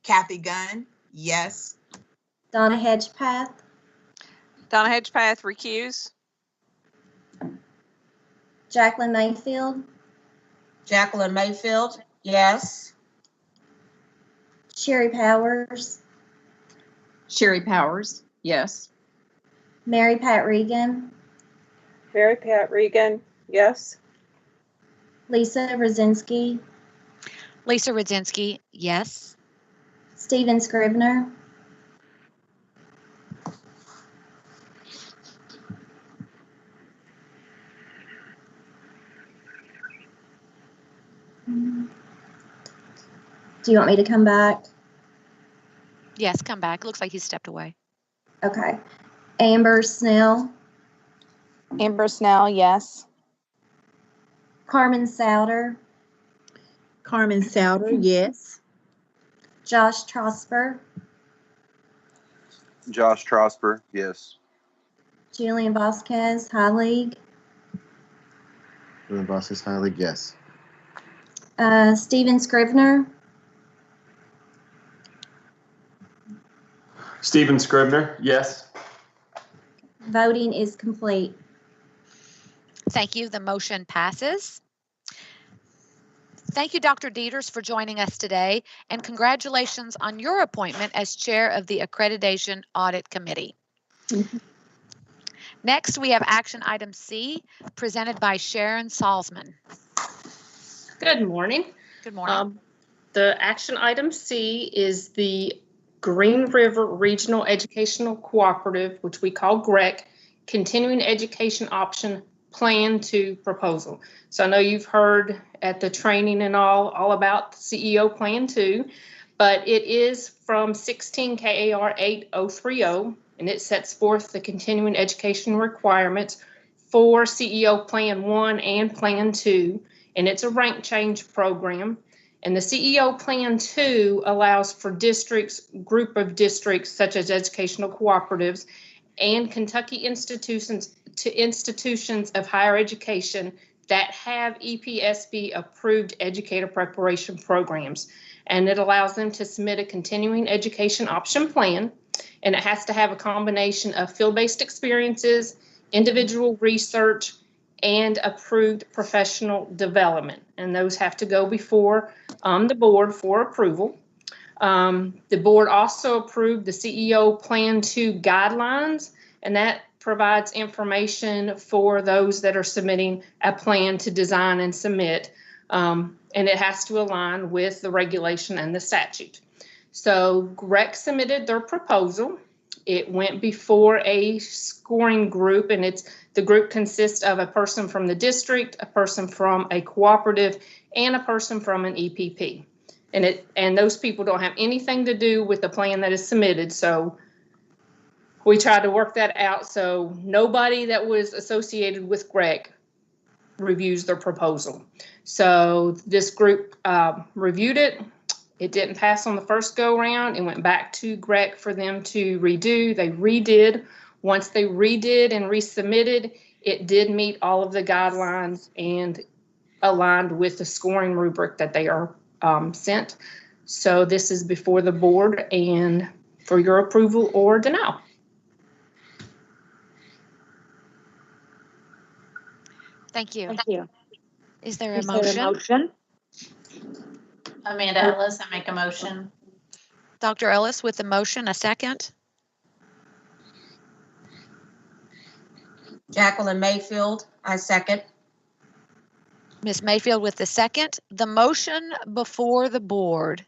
Kathy Gunn, yes. Donna Hedgepath, Donna Hedgepath, recuse. Jacqueline Mayfield, Jacqueline Mayfield, yes. Sherry Powers, Sherry Powers, yes. Mary Pat Regan, Mary Pat Regan, yes. Lisa Rosinski, Lisa Rudzinski, yes. Stephen Scribner, do you want me to come back? Yes, come back. Looks like he stepped away. Okay. Amber Snell, Amber Snell, yes. Carmen Souter, Carmen Souter, yes. Josh Trosper, Josh Trosper, yes. Julian Vasquez, High League, Julian Vasquez, High League, yes. Stephen Scribner, Stephen Scribner, yes. voting is complete. Thank you. The motion passes. Thank you, Dr. Dieters, for joining us today, and congratulations on your appointment as chair of the Accreditation Audit Committee. Next, we have action item C, presented by Sharon Salzman. Good morning. Good morning. The action item C is the Green River Regional Educational Cooperative, which we call GREC, Continuing Education Option Plan 2 Proposal. So I know you've heard at the training and all about the CEO Plan 2, but it is from 16 KAR 8030, and it sets forth the continuing education requirements for CEO Plan 1 and Plan 2, and it's a rank change program. And the CEO Plan 2 allows for districts, group of districts such as educational cooperatives and Kentucky institutions of higher education that have EPSB approved educator preparation programs. And it allows them to submit a continuing education option plan, and it has to have a combination of field-based experiences, individual research, and approved professional development. And those have to go before the board for approval. The board also approved the CEO Plan 2 guidelines, and that provides information for those that are submitting a plan to design and submit. And it has to align with the regulation and the statute. So GREC submitted their proposal. It went before a scoring group, and the group consists of a person from the district, a person from a cooperative, and a person from an EPP. And those people don't have anything to do with the plan that is submitted. So we tried to work that out. So nobody that was associated with GREC reviews their proposal. So this group reviewed it. It didn't pass on the first go round. It went back to GREC for them to redo. They redid. Once they redid and resubmitted, it did meet all of the guidelines and aligned with the scoring rubric that they are sent. So this is before the board and for your approval or denial. Thank you. Thank you. Is there a motion? Amanda Ellis, I make a motion. Dr. Ellis with the motion, a second. Jacqueline Mayfield, I second. Ms. Mayfield with the second. The motion before the board.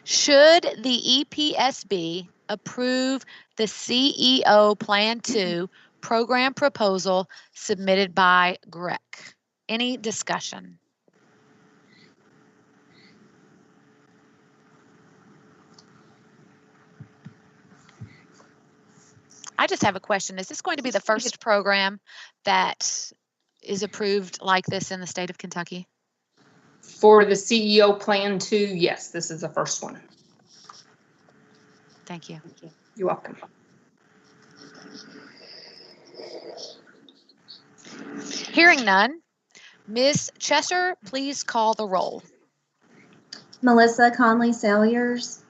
Should the EPSB approve the CEO Plan 2 program proposal submitted by GREC? Any discussion? I just have a question. Is this going to be the first program that is approved like this in the state of Kentucky? For the CEO Plan 2, yes, this is the first one. Thank you. You're welcome. Hearing none, Ms. Chesser, please call the roll. Melissa Conley Salyers,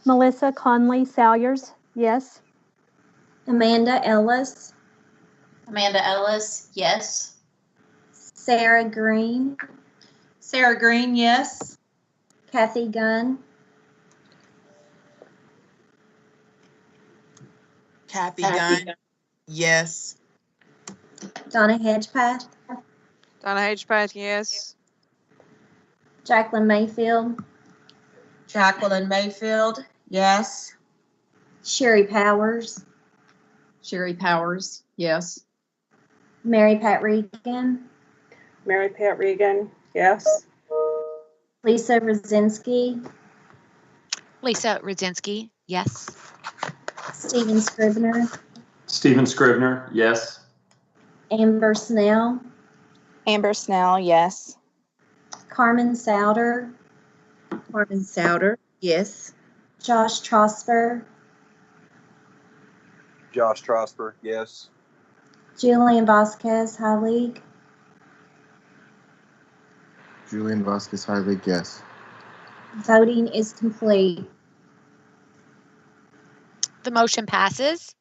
Melissa Conley Salyers, yes. Amanda Ellis, Amanda Ellis, yes. Sarah Green, Sarah Green, yes. Kathy Gunn, Kathy Gunn, yes. Donna Hedgepath, Donna Hedgepath, yes. Jacqueline Mayfield, Jacqueline Mayfield, yes. Sherry Powers, Sherry Powers, yes. Mary Pat Regan, Mary Pat Regan, yes. Lisa Rosinski, Lisa Rudzinski, yes. Stephen Scribner, Stephen Scribner, yes. Amber Snell, Amber Snell, yes. Carmen Souter, Carmen Souter, yes. Josh Trosper, Josh Trosper, yes. Julian Vasquez Heilig, Julian Vasquez Heilig, yes. voting is complete. The motion passes.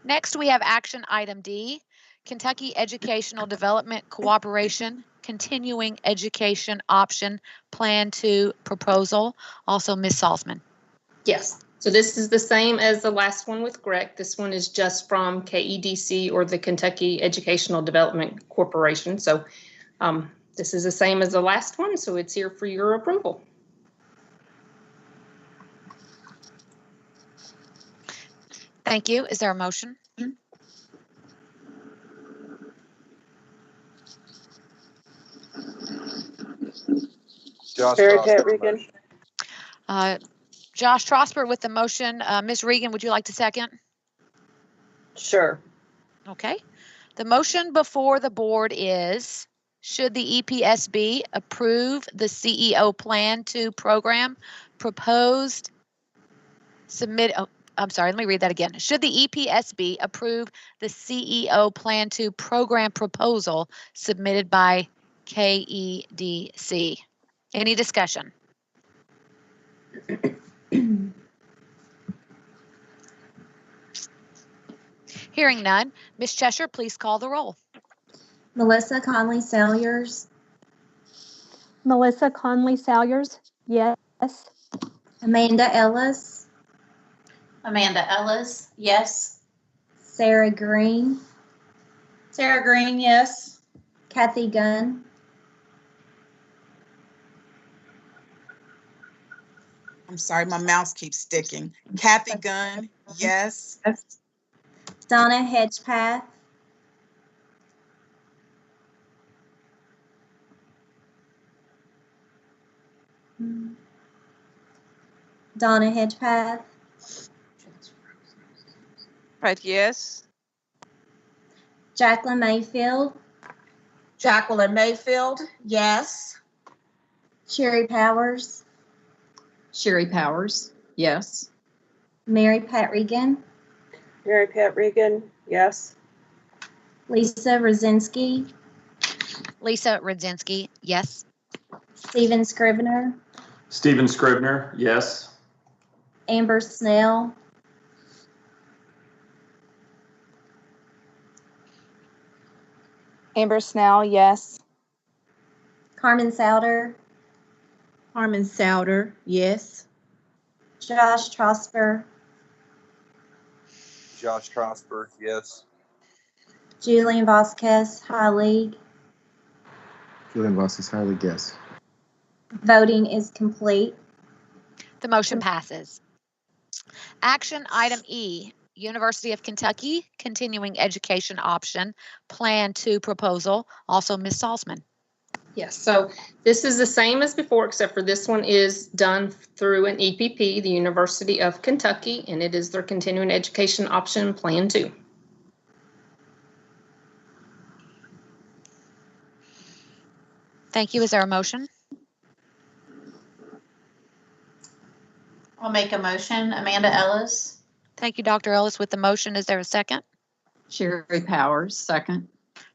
Next, we have action item D, Kentucky Educational Development Cooperation Continuing Education Option Plan 2 Proposal. Also, Ms. Salzman. Yes. So this is the same as the last one with GREC. This one is just from KEDC, or the Kentucky Educational Development Corporation. So This is the same as the last one, so it's here for your approval. Thank you. Is there a motion? Josh Mary Strasburg, Pat Regan. motion. Josh Trosper with the motion. Ms. Regan, would you like to second? Sure. Okay. The motion before the board is, should the EPSB approve the CEO Plan 2 program proposed submit, oh, I'm sorry, let me read that again. Should the EPSB approve the CEO Plan 2 program proposal submitted by KEDC? Any discussion? Hearing none, Ms. Cheshire, please call the roll. Melissa Conley Salyers, Melissa Conley Salyers, yes. Amanda Ellis, Amanda Ellis, yes. Sarah Green, Sarah Green, yes. Kathy Gunn, I'm sorry, my mouse keeps sticking. Kathy Gunn, yes. Donna Hedgepath, Donna Hedgepath, Right, yes. Jacqueline Mayfield, Jacqueline Mayfield, yes. Sherry Powers, Sherry Powers, yes. Mary Pat Regan, Mary Pat Regan, yes. Lisa Rosinski, Lisa Rudzinski, yes. Stephen Scrivener, Stephen Scrivener, yes. Amber Snell, Amber Snell, yes. Carmen Souter, Carmen Souter, yes. Josh Trosper, Josh Trosper, yes. Julian Vasquez, High League. Julian Voss highly yes. Voting is complete. The motion passes. Action item E, University of Kentucky Continuing Education Option Plan 2 proposal. Also Ms. Salzman. Yes, so this is the same as before, except for this one is done through an EPP, the University of Kentucky, and it is their continuing education option plan 2. Thank you. Is there a motion? I'll make a motion. Amanda Ellis. Thank you, Dr. Ellis, with the motion. Is there a second? Sherry Powers, second.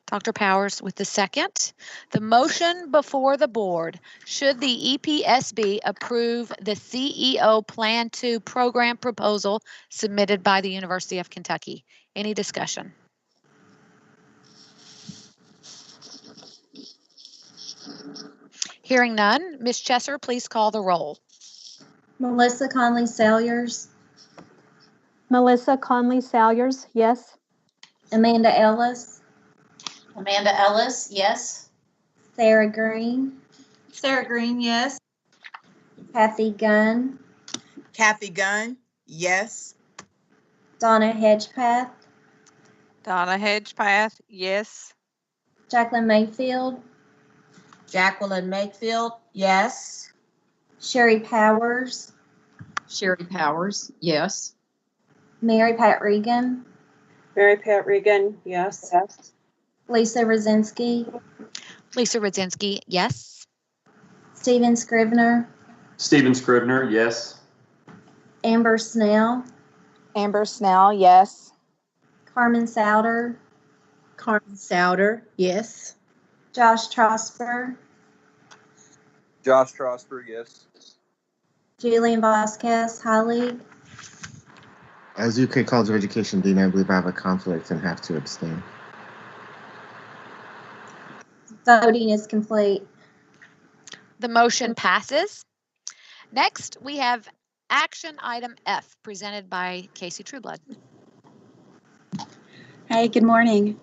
Dr. Powers with the second. The motion before the board, should the EPSB approve the CEO Plan 2 program proposal submitted by the University of Kentucky? Any discussion? Hearing none, Ms. Chesser, please call the roll. Melissa Conley Salyers, Melissa Conley Salyers, yes. Amanda Ellis, Amanda Ellis, yes. Sarah Green, Sarah Green, yes. Kathy Gunn, Kathy Gunn, yes. Donna Hedgepath, Donna Hedgepath, yes. Jacqueline Mayfield, Jacqueline Mayfield, yes. Sherry Powers, Sherry Powers, yes. Mary Pat Regan, Mary Pat Regan, yes. Lisa Rosinski, Lisa Rudzinski, yes. Stephen Scrivener, Stephen Scrivener, yes. Amber Snell, Amber Snell, yes. Carmen Souter, Carmen Souter, yes. Josh Trosper, Josh Trosper, yes. Julian Vasquez, High League. As UK College of Education Dean, I believe I have a conflict and have to abstain. Voting is complete. The motion passes. Next, we have action item F presented by Casey Trueblood. Hi, good morning.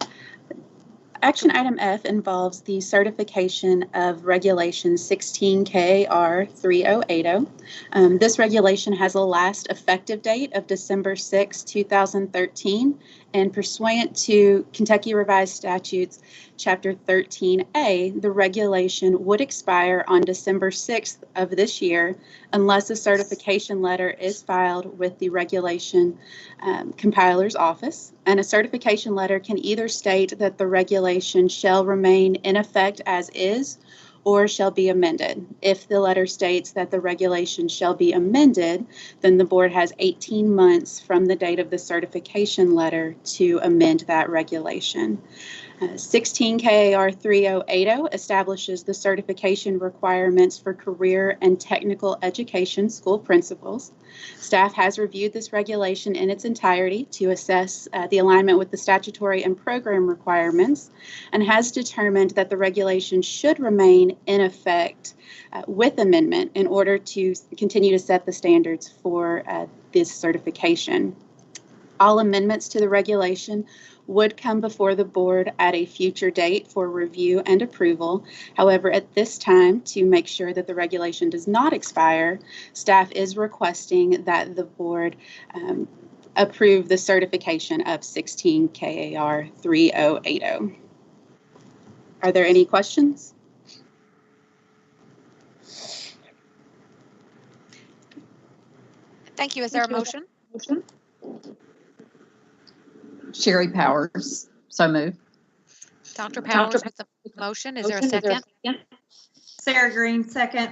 Action item F involves the certification of Regulation 16 KAR 3080. This regulation has a last effective date of December 6, 2013, and pursuant to Kentucky Revised Statutes, Chapter 13A, the regulation would expire on December 6th of this year unless a certification letter is filed with the regulation compiler's office. And a certification letter can either state that the regulation shall remain in effect as is or shall be amended. If the letter states that the regulation shall be amended, then the board has 18 months from the date of the certification letter to amend that regulation. 16 KAR 3080 establishes the certification requirements for career and technical education school principals. Staff has reviewed this regulation in its entirety to assess the alignment with the statutory and program requirements and has determined that the regulation should remain in effect with amendment in order to continue to set the standards for this certification. All amendments to the regulation would come before the board at a future date for review and approval. However, at this time, to make sure that the regulation does not expire, staff is requesting that the board approve the certification of 16 KAR 3080. Are there any questions? Thank you. Is there a motion? Sherry Powers, so moved. Dr. Powers with the motion. Is there a second? Sarah Green, second.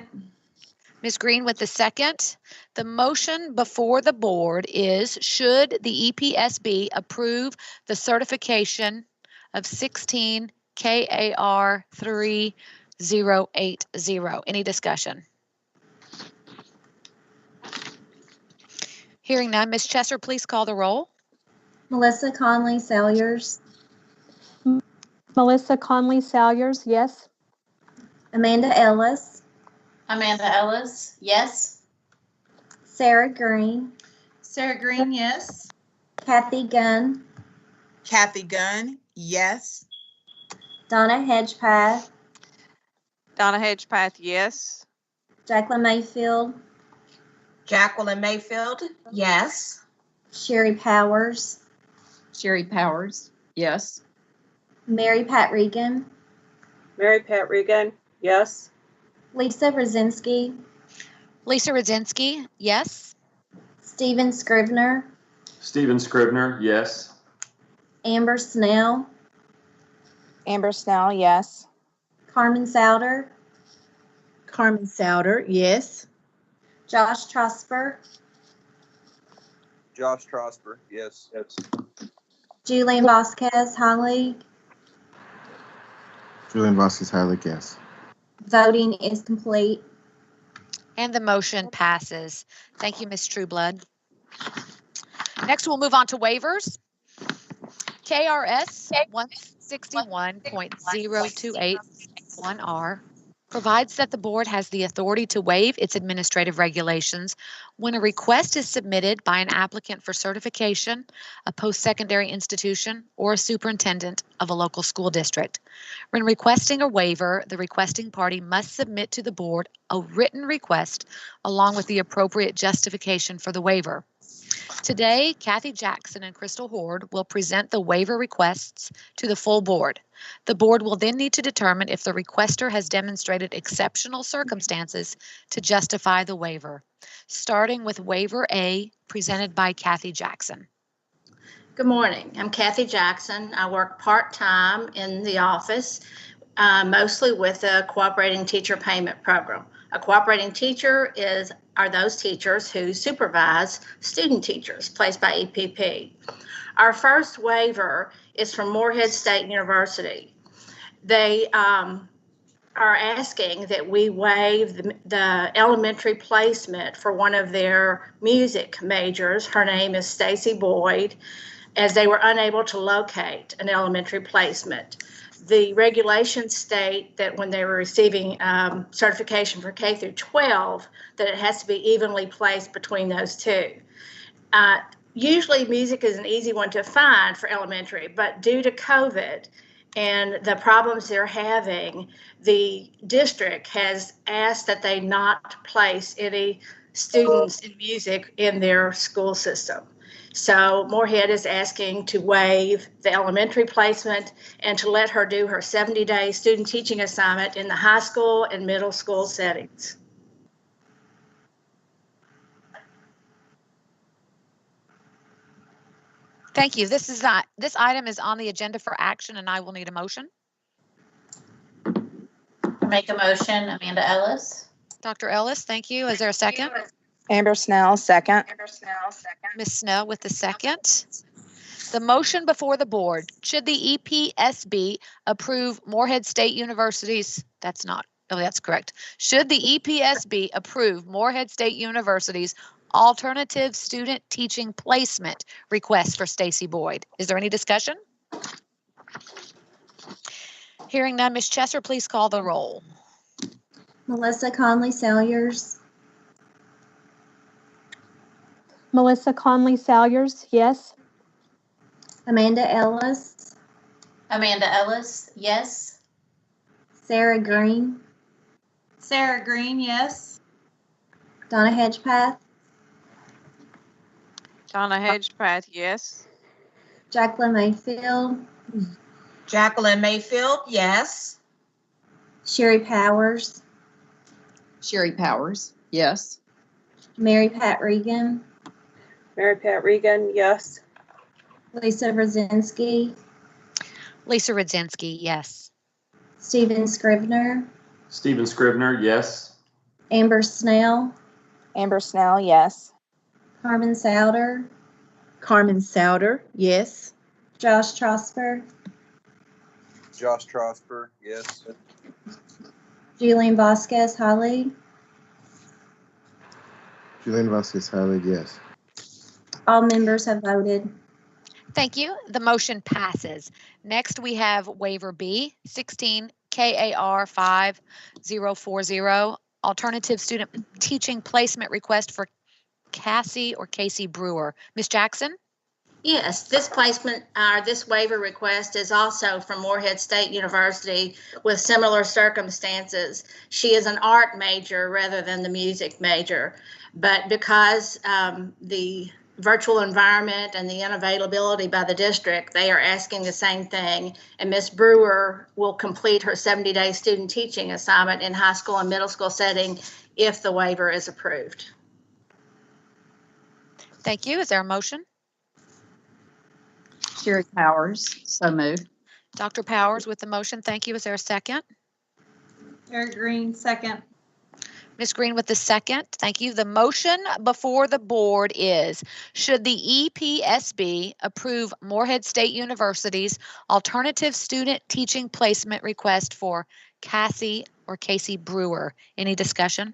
Ms. Green with the second. The motion before the board is, should the EPSB approve the certification of 16 KAR 3080? Any discussion? Hearing none, Ms. Chesser, please call the roll. Melissa Conley Salyers. Melissa Conley Salyers, yes. Amanda Ellis. Amanda Ellis, yes. Sarah Green. Sarah Green, yes. Kathy Gunn. Kathy Gunn, yes. Donna Hedgepath. Donna Hedgepath, yes. Jacqueline Mayfield. Jacqueline Mayfield, yes. Sherry Powers. Sherry Powers, yes. Mary Pat Regan. Mary Pat Regan, yes. Lisa Rosinski. Lisa Rodzinski, yes. Stephen Scrivener. Stephen Scrivener, yes. Amber Snell. Amber Snell, yes. Carmen Souter. Carmen Souter, yes. Josh Trosper. Josh Trosper, yes. Julian Vasquez Holly. Julian Vasquez Heilig, yes. Voting is complete. And the motion passes. Thank you, Ms. Trueblood. Next, we'll move on to waivers. KRS 161.0281R provides that the board has the authority to waive its administrative regulations when a request is submitted by an applicant for certification, a post-secondary institution, or a superintendent of a local school district. When requesting a waiver, the requesting party must submit to the board a written request along with the appropriate justification for the waiver. Today, Kathy Jackson and Crystal Horde will present the waiver requests to the full board. The board will then need to determine if the requester has demonstrated exceptional circumstances to justify the waiver, starting with waiver A, presented by Kathy Jackson. Good morning. I'm Kathy Jackson. I work part-time in the office, mostly with a cooperating teacher payment program. A cooperating teacher are those teachers who supervise student teachers placed by EPP. Our first waiver is from Morehead State University. They are asking that we waive the elementary placement for one of their music majors. Her name is Stacy Boyd, as they were unable to locate an elementary placement. The regulations state that when they were receiving certification for K through 12, that it has to be evenly placed between those two. Usually music is an easy one to find for elementary, but due to COVID and the problems they're having, the district has asked that they not place any students in music in their school system. So Moorhead is asking to waive the elementary placement and to let her do her 70-day student teaching assignment in the high school and middle school settings. Thank you. This item is on the agenda for action, and I will need a motion. Make a motion, Amanda Ellis. Dr. Ellis, thank you. Is there a second? Amber Snell, second. Ms. Snell with the second. The motion before the board, should the EPSB approve Moorhead State University's, that's correct. Should the EPSB approve Moorhead State University's alternative student teaching placement request for Stacy Boyd? Is there any discussion? Hearing none, Ms. Chesser, please call the roll. Melissa Conley Salyers, Melissa Conley Salyers, yes. Amanda Ellis, Amanda Ellis, yes. Sarah Green, Sarah Green, yes. Donna Hedgepath, Donna Hedgepath, yes. Jacqueline Mayfield, Jacqueline Mayfield, yes. Sherry Powers, Sherry Powers, yes. Mary Pat Regan, Mary Pat Regan, yes. Lisa Brzezinski, Lisa Rudzinski, yes. Stephen Scrivener, Stephen Scrivener, yes. Amber Snell, Amber Snell, yes. Carmen Souter, Carmen Souter, yes. Josh Trosper, Josh Trosper, yes. Julian Vasquez Holly. Julian Vasquez Halle, yes. All members have voted. Thank you. The motion passes. Next, we have waiver B, 16 KAR 5040, alternative student teaching placement request for Cassie or Casey Brewer. Ms. Jackson? Yes, this waiver request is also from Moorhead State University with similar circumstances. She is an art major rather than the music major, but because the virtual environment and the unavailability by the district, they are asking the same thing. And Ms. Brewer will complete her 70-day student teaching assignment in high school and middle school setting if the waiver is approved. Thank you. Is there a motion? Sherry Powers, so moved. Dr. Powers with the motion. Thank you. Is there a second? Sarah Green, second. Ms. Green with the second. Thank you. The motion before the board is, should the EPSB approve Moorhead State University's alternative student teaching placement request for Cassie or Casey Brewer? Any discussion?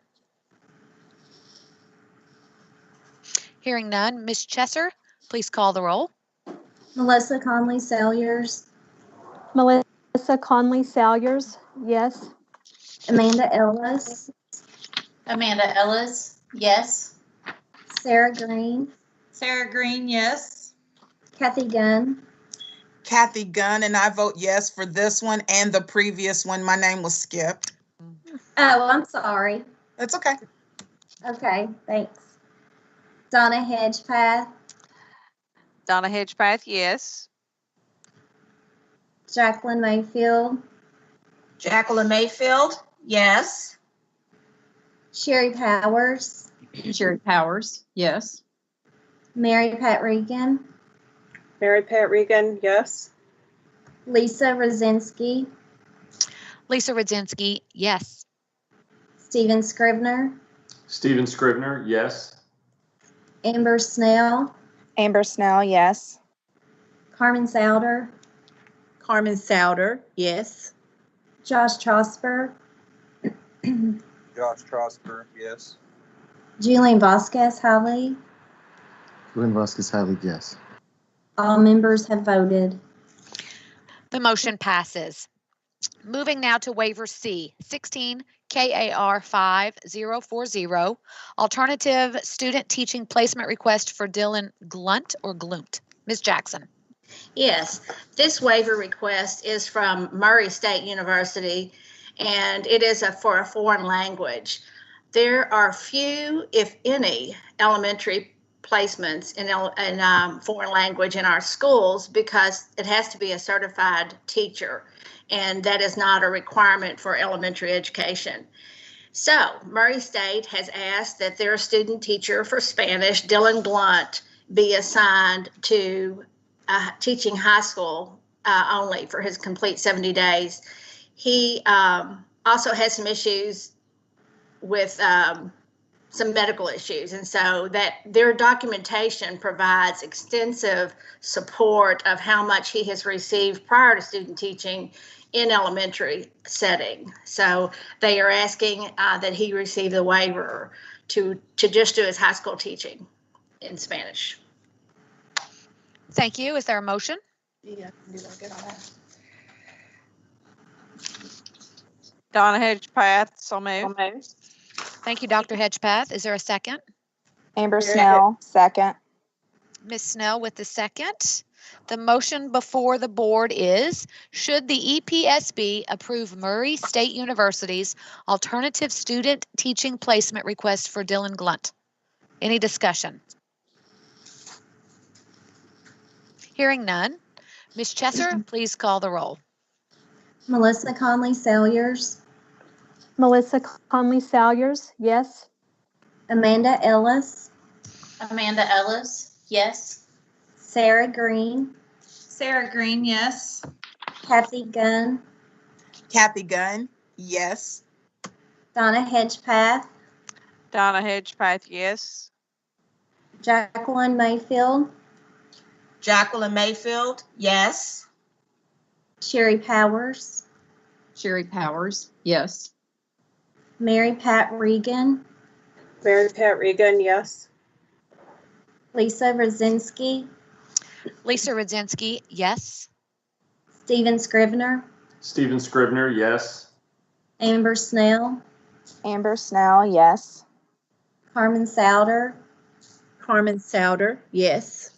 Hearing none. Ms. Chesser, please call the roll. Melissa Conley Salyers, Melissa Conley Salyers, yes. Amanda Ellis, Amanda Ellis, yes. Sarah Green, Sarah Green, yes. Kathy Gunn, Kathy Gunn, and I vote yes for this one and the previous one. My name was skipped. Oh, I'm sorry. That's okay. Okay, thanks. Donna Hedgepath, Donna Hedgepath, yes. Jacqueline Mayfield, Jacqueline Mayfield, yes. Sherry Powers, Sherry Powers, yes. Mary Pat Regan, Mary Pat Regan, yes. Lisa Brzezinski, Lisa Rudzinski, yes. Stephen Scrivener, Stephen Scrivener, yes. Amber Snell, Amber Snell, yes. Carmen Souter, Carmen Souter, yes. Josh Trosper, Josh Trosper, yes. Julian Vasquez Holly. Julian Vasquez Halle, yes. All members have voted. The motion passes. Moving now to waiver C, 16 KAR 5040, alternative student teaching placement request for Dylan Glunt or Glunt. Ms. Jackson. Yes, this waiver request is from Murray State University, and it is for a foreign language. There are few, if any, elementary placements in foreign language in our schools because it has to be a certified teacher, and that is not a requirement for elementary education. So Murray State has asked that their student teacher for Spanish, Dylan Blunt, be assigned to teaching high school only for his complete 70 days. He also has some issues with some medical issues, and so that their documentation provides extensive support of how much he has received prior to student teaching in elementary setting. So they are asking that he receive the waiver to just do his high school teaching in Spanish. Thank you. Is there a motion? Yeah, get on that. Donna Hedgepath, so moved. Thank you, Dr. Hedgepath. Is there a second? Amber Snell, second. Ms. Snell with the second. The motion before the board is, should the EPSB approve Murray State University's alternative student teaching placement request for Dylan Blunt? Any discussion? Hearing none. Ms. Chesser, please call the roll. Melissa Conley Salyers, Melissa Conley Salyers, yes. Amanda Ellis, Amanda Ellis, yes. Sarah Green, Sarah Green, yes. Kathy Gunn, Kathy Gunn, yes. Donna Hedgepath, Donna Hedgepath, yes. Jacqueline Mayfield, Jacqueline Mayfield, yes. Sherry Powers, Sherry Powers, yes. Mary Pat Regan, Mary Pat Regan, yes. Lisa Rosinski, Lisa Rudzinski, yes. Stephen Scrivener, Stephen Scrivener, yes. Amber Snell, Amber Snell, yes. Carmen Souter, Carmen Souter, yes.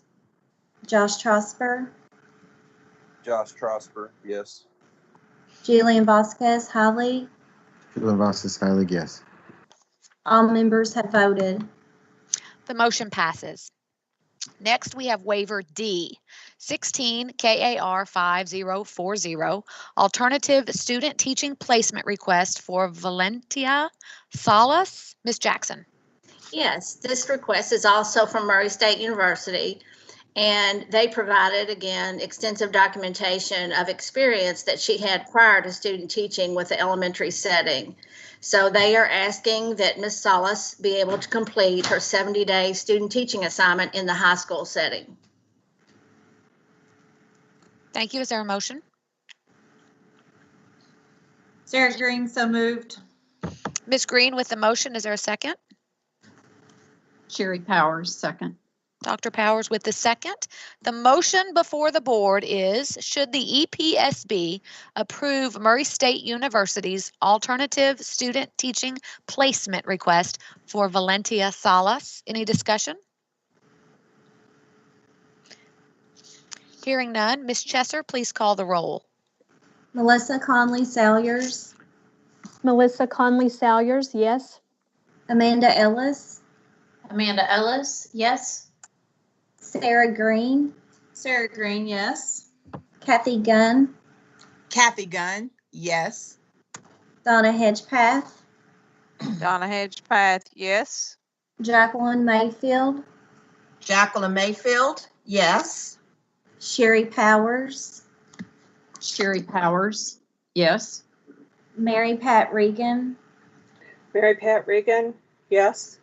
Josh Trosper, Josh Trosper, yes. Julian Vasquez Holly. Julian Vasquez Heilig, yes. All members have voted. The motion passes. Next, we have waiver D, 16 KAR 5040, alternative student teaching placement request for Valentia Salas. Ms. Jackson. Yes, this request is also from Murray State University, and they provided, again, extensive documentation of experience that she had prior to student teaching with the elementary setting. So they are asking that Ms. Salas be able to complete her 70-day student teaching assignment in the high school setting. Thank you. Is there a motion? Sarah Green, so moved. Ms. Green with the motion. Is there a second? Sherry Powers, second. Dr. Powers with the second. The motion before the board is, should the EPSB approve Murray State University's alternative student teaching placement request for Valentia Salas? Any discussion? Hearing none. Ms. Chesser, please call the roll. Melissa Conley Salyers, Melissa Conley Salyers, yes. Amanda Ellis, Amanda Ellis, yes. Sarah Green, Sarah Green, yes. Kathy Gunn, Kathy Gunn, yes. Donna Hedgepath, Donna Hedgepath, yes. Jacqueline Mayfield, Jacqueline Mayfield, yes. Sherry Powers, Sherry Powers, yes. Mary Pat Regan, Mary Pat Regan, yes.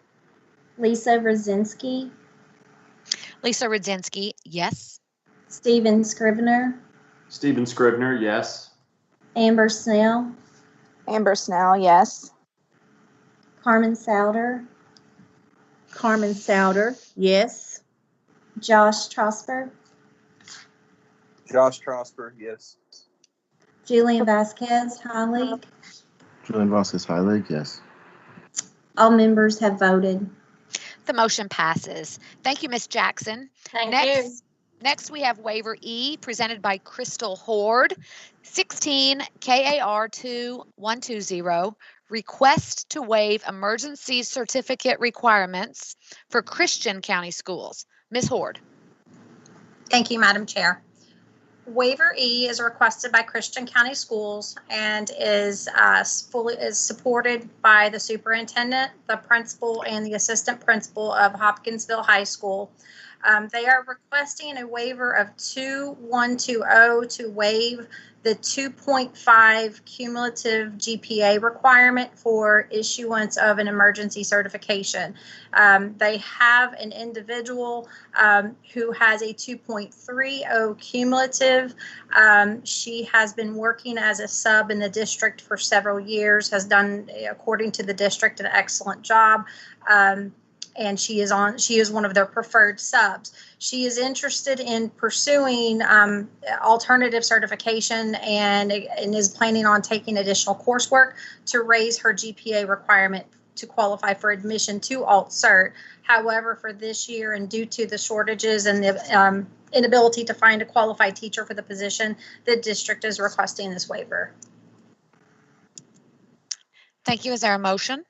Lisa Rosinski, Lisa Rudzinski, yes. Stephen Scrivener, Stephen Scrivener, yes. Amber Snell, Amber Snell, yes. Carmen Souter, Carmen Souter, yes. Josh Trosper, Josh Trosper, yes. Julian Vasquez Holly. Julian Vasquez Heilig, yes. All members have voted. The motion passes. Thank you, Ms. Jackson. Thank Next, you. Next, we have waiver E presented by Crystal Horde, 16 KAR 2120, request to waive emergency certificate requirements for Christian County Schools. Ms. Horde. Thank you, Madam Chair. Waiver E is requested by Christian County Schools and is supported by the superintendent, the principal, and the assistant principal of Hopkinsville High School. They are requesting a waiver of 2120 to waive the 2.5 cumulative GPA requirement for issuance of an emergency certification. They have an individual who has a 2.30 cumulative. She has been working as a sub in the district for several years, has done, according to the district, an excellent job. And she is one of their preferred subs. She is interested in pursuing alternative certification and is planning on taking additional coursework to raise her GPA requirement to qualify for admission to Alt Cert. However, for this year, and due to the shortages and the inability to find a qualified teacher for the position, the district is requesting this waiver. Thank you. Is there a motion?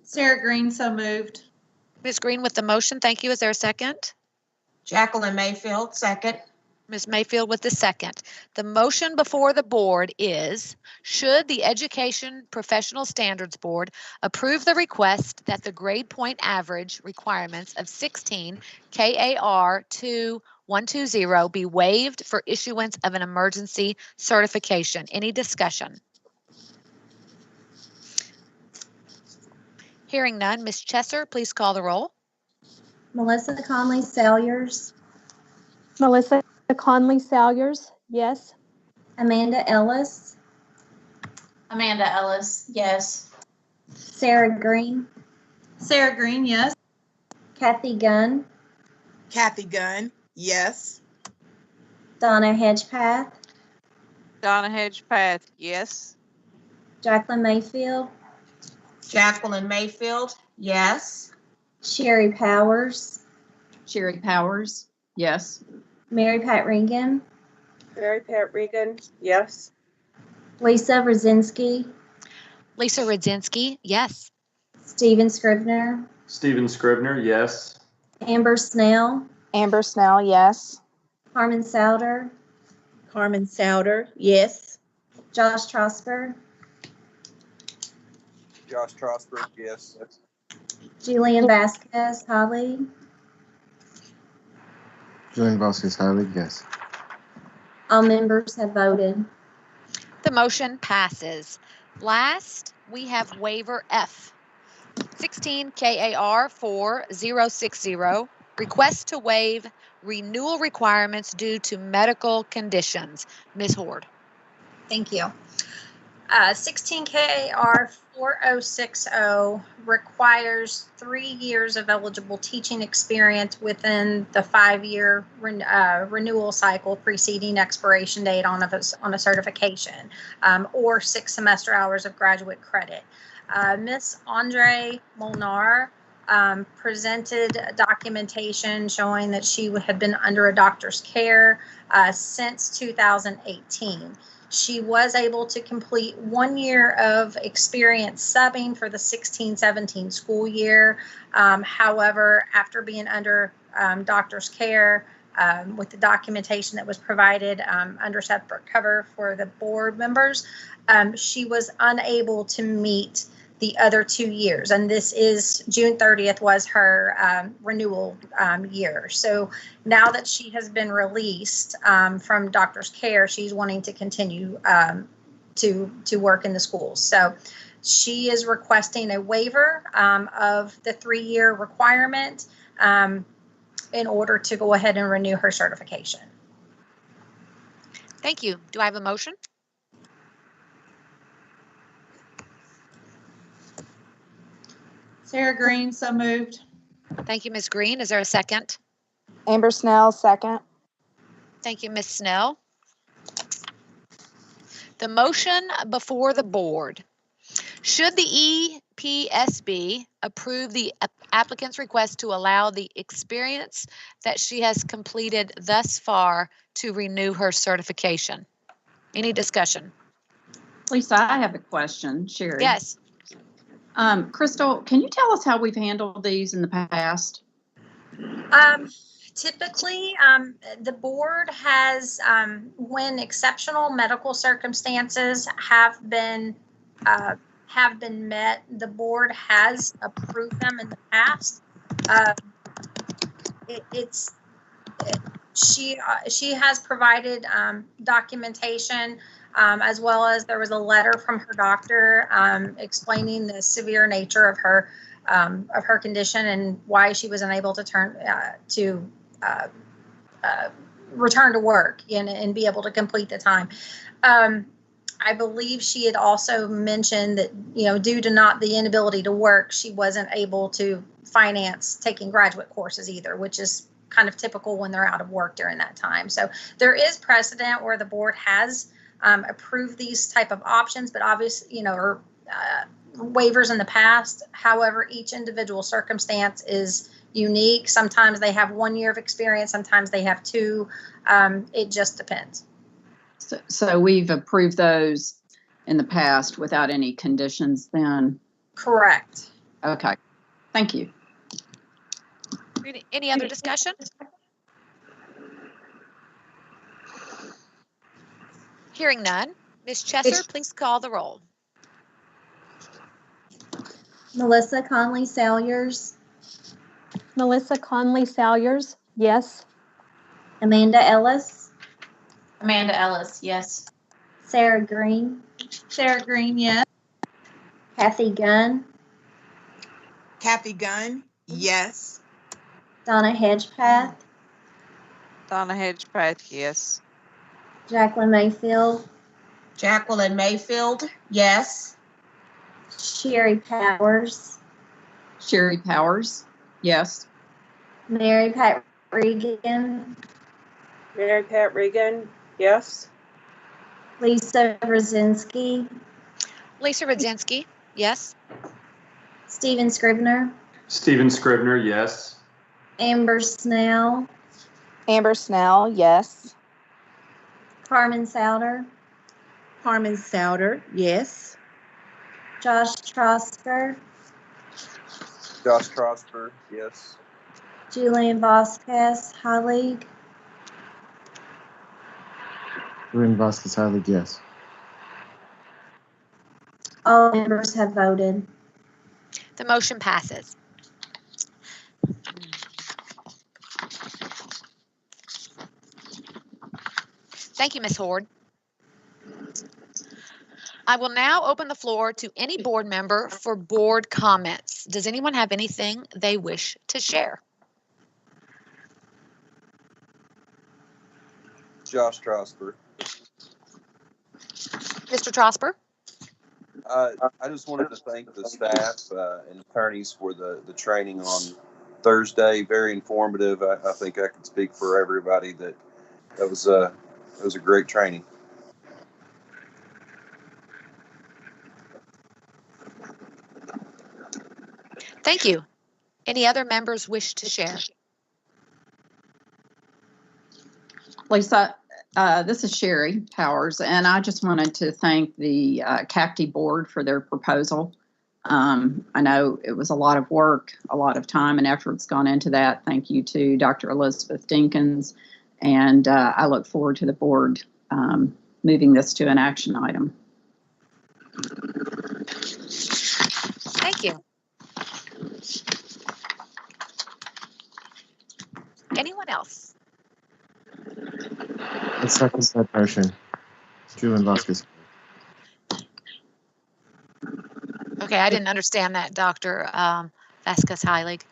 Sarah Green, so moved. Ms. Green with the motion. Thank you. Is there a second? Jacqueline Mayfield, second. Ms. Mayfield with the second. The motion before the board is, should the Education Professional Standards Board approve the request that the grade point average requirements of 16 KAR 2120 be waived for issuance of an emergency certification? Any discussion? Hearing none, Ms. Chesser, please call the roll. Melissa Conley Salyers, Melissa Conley Salyers, yes. Amanda Ellis, Amanda Ellis, yes. Sarah Green, Sarah Green, yes. Kathy Gunn, Kathy Gunn, yes. Donna Hedgepath, Donna Hedgepath, yes. Jacqueline Mayfield, Jacqueline Mayfield, yes. Sherry Powers, Sherry Powers, yes. Mary Pat Regan, Mary Pat Regan, yes. Lisa Rosinski, Lisa Rudzinski, yes. Stephen Scrivener, Stephen Scrivener, yes. Amber Snell, Amber Snell, yes. Carmen Souter, Carmen Souter, yes. Josh Trosper, Josh Trosper, yes. Julian Vasquez Holly, Julian Vasquez Harley, yes. all members have voted. The motion passes. Last, we have waiver F. 16 KAR 4060, request to waive renewal requirements due to medical conditions. Ms. Horde. Thank you. 16 KAR 4060 requires 3 years of eligible teaching experience within the 5-year renewal cycle preceding expiration date on a certification, or 6 semester hours of graduate credit. Ms. Andre Molnar presented documentation showing that she had been under a doctor's care since 2018. She was able to complete 1 year of experience subbing for the 16-17 school year. However, after being under doctor's care, with the documentation that was provided under separate cover for the board members, she was unable to meet the other 2 years. And this is June 30th was her renewal year. So now that she has been released from doctor's care, she's wanting to continue to work in the schools. So she is requesting a waiver of the 3-year requirement in order to go ahead and renew her certification. Thank you. Do I have a motion? Sarah Green, so moved. Thank you, Ms. Green. Is there a second? Amber Snell, second. Thank you, Ms. Snell. The motion before the board. Should the EPSB approve the applicant's request to allow the experience that she has completed thus far to renew her certification. Any discussion? Lisa, I have a question. Sherry. Yes. Crystal, can you tell us how we've handled these in the past? Typically, the board has, when exceptional medical circumstances have been met, the board has approved them in the past. She has provided documentation, as well as there was a letter from her doctor explaining the severe nature of her condition and why she was unable to return to work and be able to complete the time. I believe she had also mentioned that, due to the inability to work, she wasn't able to finance taking graduate courses either, which is kind of typical when they're out of work during that time. So there is precedent where the board has approved these type of options, but obviously, or waivers in the past. However, each individual circumstance is unique. Sometimes they have 1 year of experience, sometimes they have 2. It just depends. So we've approved those in the past without any conditions then? Correct. Okay, thank you. Any other discussion? Hearing none. Ms. Chesser, please call the roll. Melissa Conley Salyers, Melissa Conley Salyers, yes. Amanda Ellis, Amanda Ellis, yes. Sarah Green, Sarah Green, yes. Kathy Gunn, Kathy Gunn, yes. Donna Hedgepath, Donna Hedgepath, yes. Jacqueline Mayfield, Jacqueline Mayfield, yes. Sherry Powers, Sherry Powers, yes. Mary Pat Regan, Mary Pat Regan, yes. Lisa Brzezinski, Lisa Rudzinski, yes. Stephen Scribner, Stephen Scribner, yes. Amber Snell, Amber Snell, yes. Carmen Souter, Carmen Souter, yes. Josh Trosper, Josh Trosper, yes. Julian Vasquez, Heilig, Ruben Vasquez Heilig, yes. all members have voted. The motion passes. Thank you, Ms. Hord. I will now open the floor to any board member for board comments. Does anyone have anything they wish to share? Josh Trosper. Mr. Trosper? I just wanted to thank the staff and attorneys for the training on Thursday. Very informative. I think I can speak for everybody that was a great training. Thank you. Any other members wish to share? Lisa, this is Sherry Powers, and I just wanted to thank the CAFTE board for their proposal. I know it was a lot of work, a lot of time and effort's gone into that. Thank you to Dr. Elizabeth Dinkins, and I look forward to the board moving this to an action item. Thank you. Anyone else? I second that motion. Julian Vasquez. Okay, I didn't understand that, Dr. Vasquez Heilig.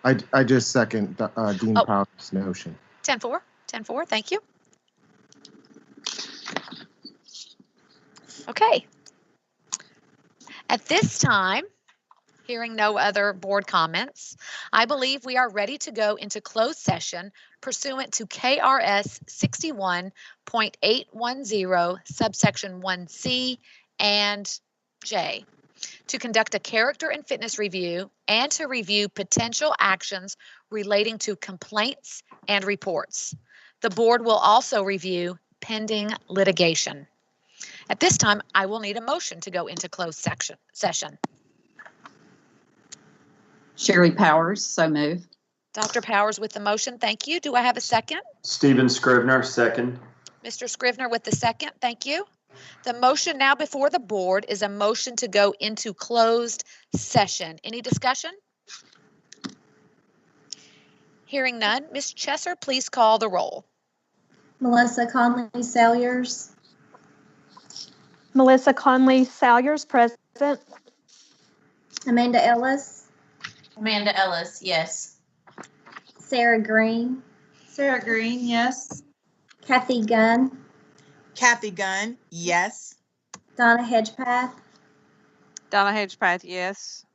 I just second Dean Powers' motion. 10-4, 10-4, thank you. Okay. At this time, hearing no other board comments, I believe we are ready to go into closed session pursuant to KRS 61.810 subsection 1C and J. to conduct a character and fitness review, and to review potential actions relating to complaints and reports. The board will also review pending litigation. At this time, I will need a motion to go into closed session. Sherry Powers, so move. Dr. Powers with the motion, thank you. Do I have a second? Stephen Scrivener, second. Mr. Scrivener with the second, thank you. The motion now before the board is a motion to go into closed session. Any discussion? Hearing none, Ms. Chesser, please call the roll. Melissa Conley Salyers, Melissa Conley Salyers, present. Amanda Ellis, Amanda Ellis, yes. Sarah Green, Sarah Green, yes. Kathy Gunn, Kathy Gunn, yes. Donna Hedgepath, Donna Hedgepath, yes.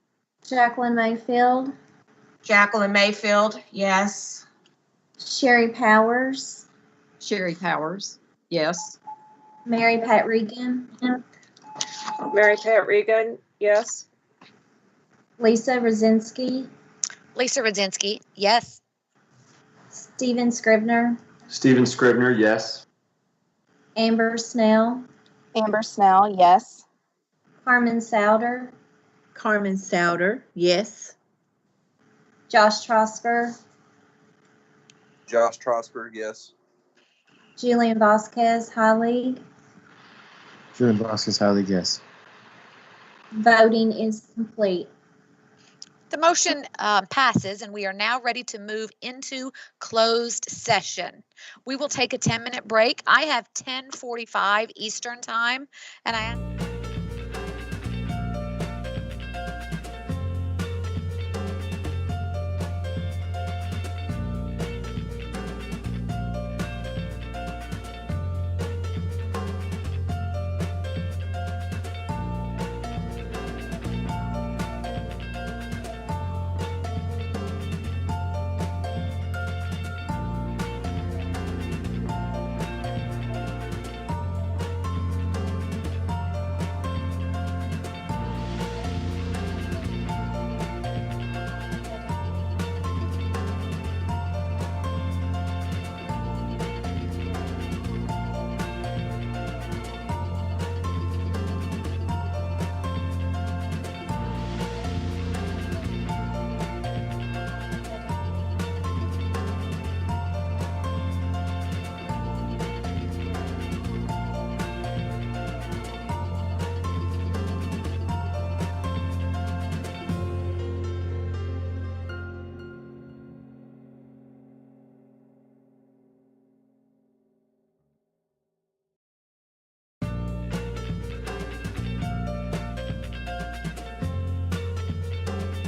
Jacqueline Mayfield, Jacqueline Mayfield, yes. Sherry Powers, Sherry Powers, yes. Mary Pat Regan, Mary Pat Regan, yes. Lisa Rosinski, Lisa Rodzinski, yes. Stephen Scrivener, Stephen Scrivener, yes. Amber Snell, Amber Snell, yes. Carmen Souter, Carmen Souter, yes. Josh Trosper, Josh Trosper, yes. Julian Vasquez, High League. Julian Vasquez, highly yes. Voting is complete. The motion passes, and we are now ready to move into closed session. We will take a 10-minute break. I have 10:45 Eastern time, and I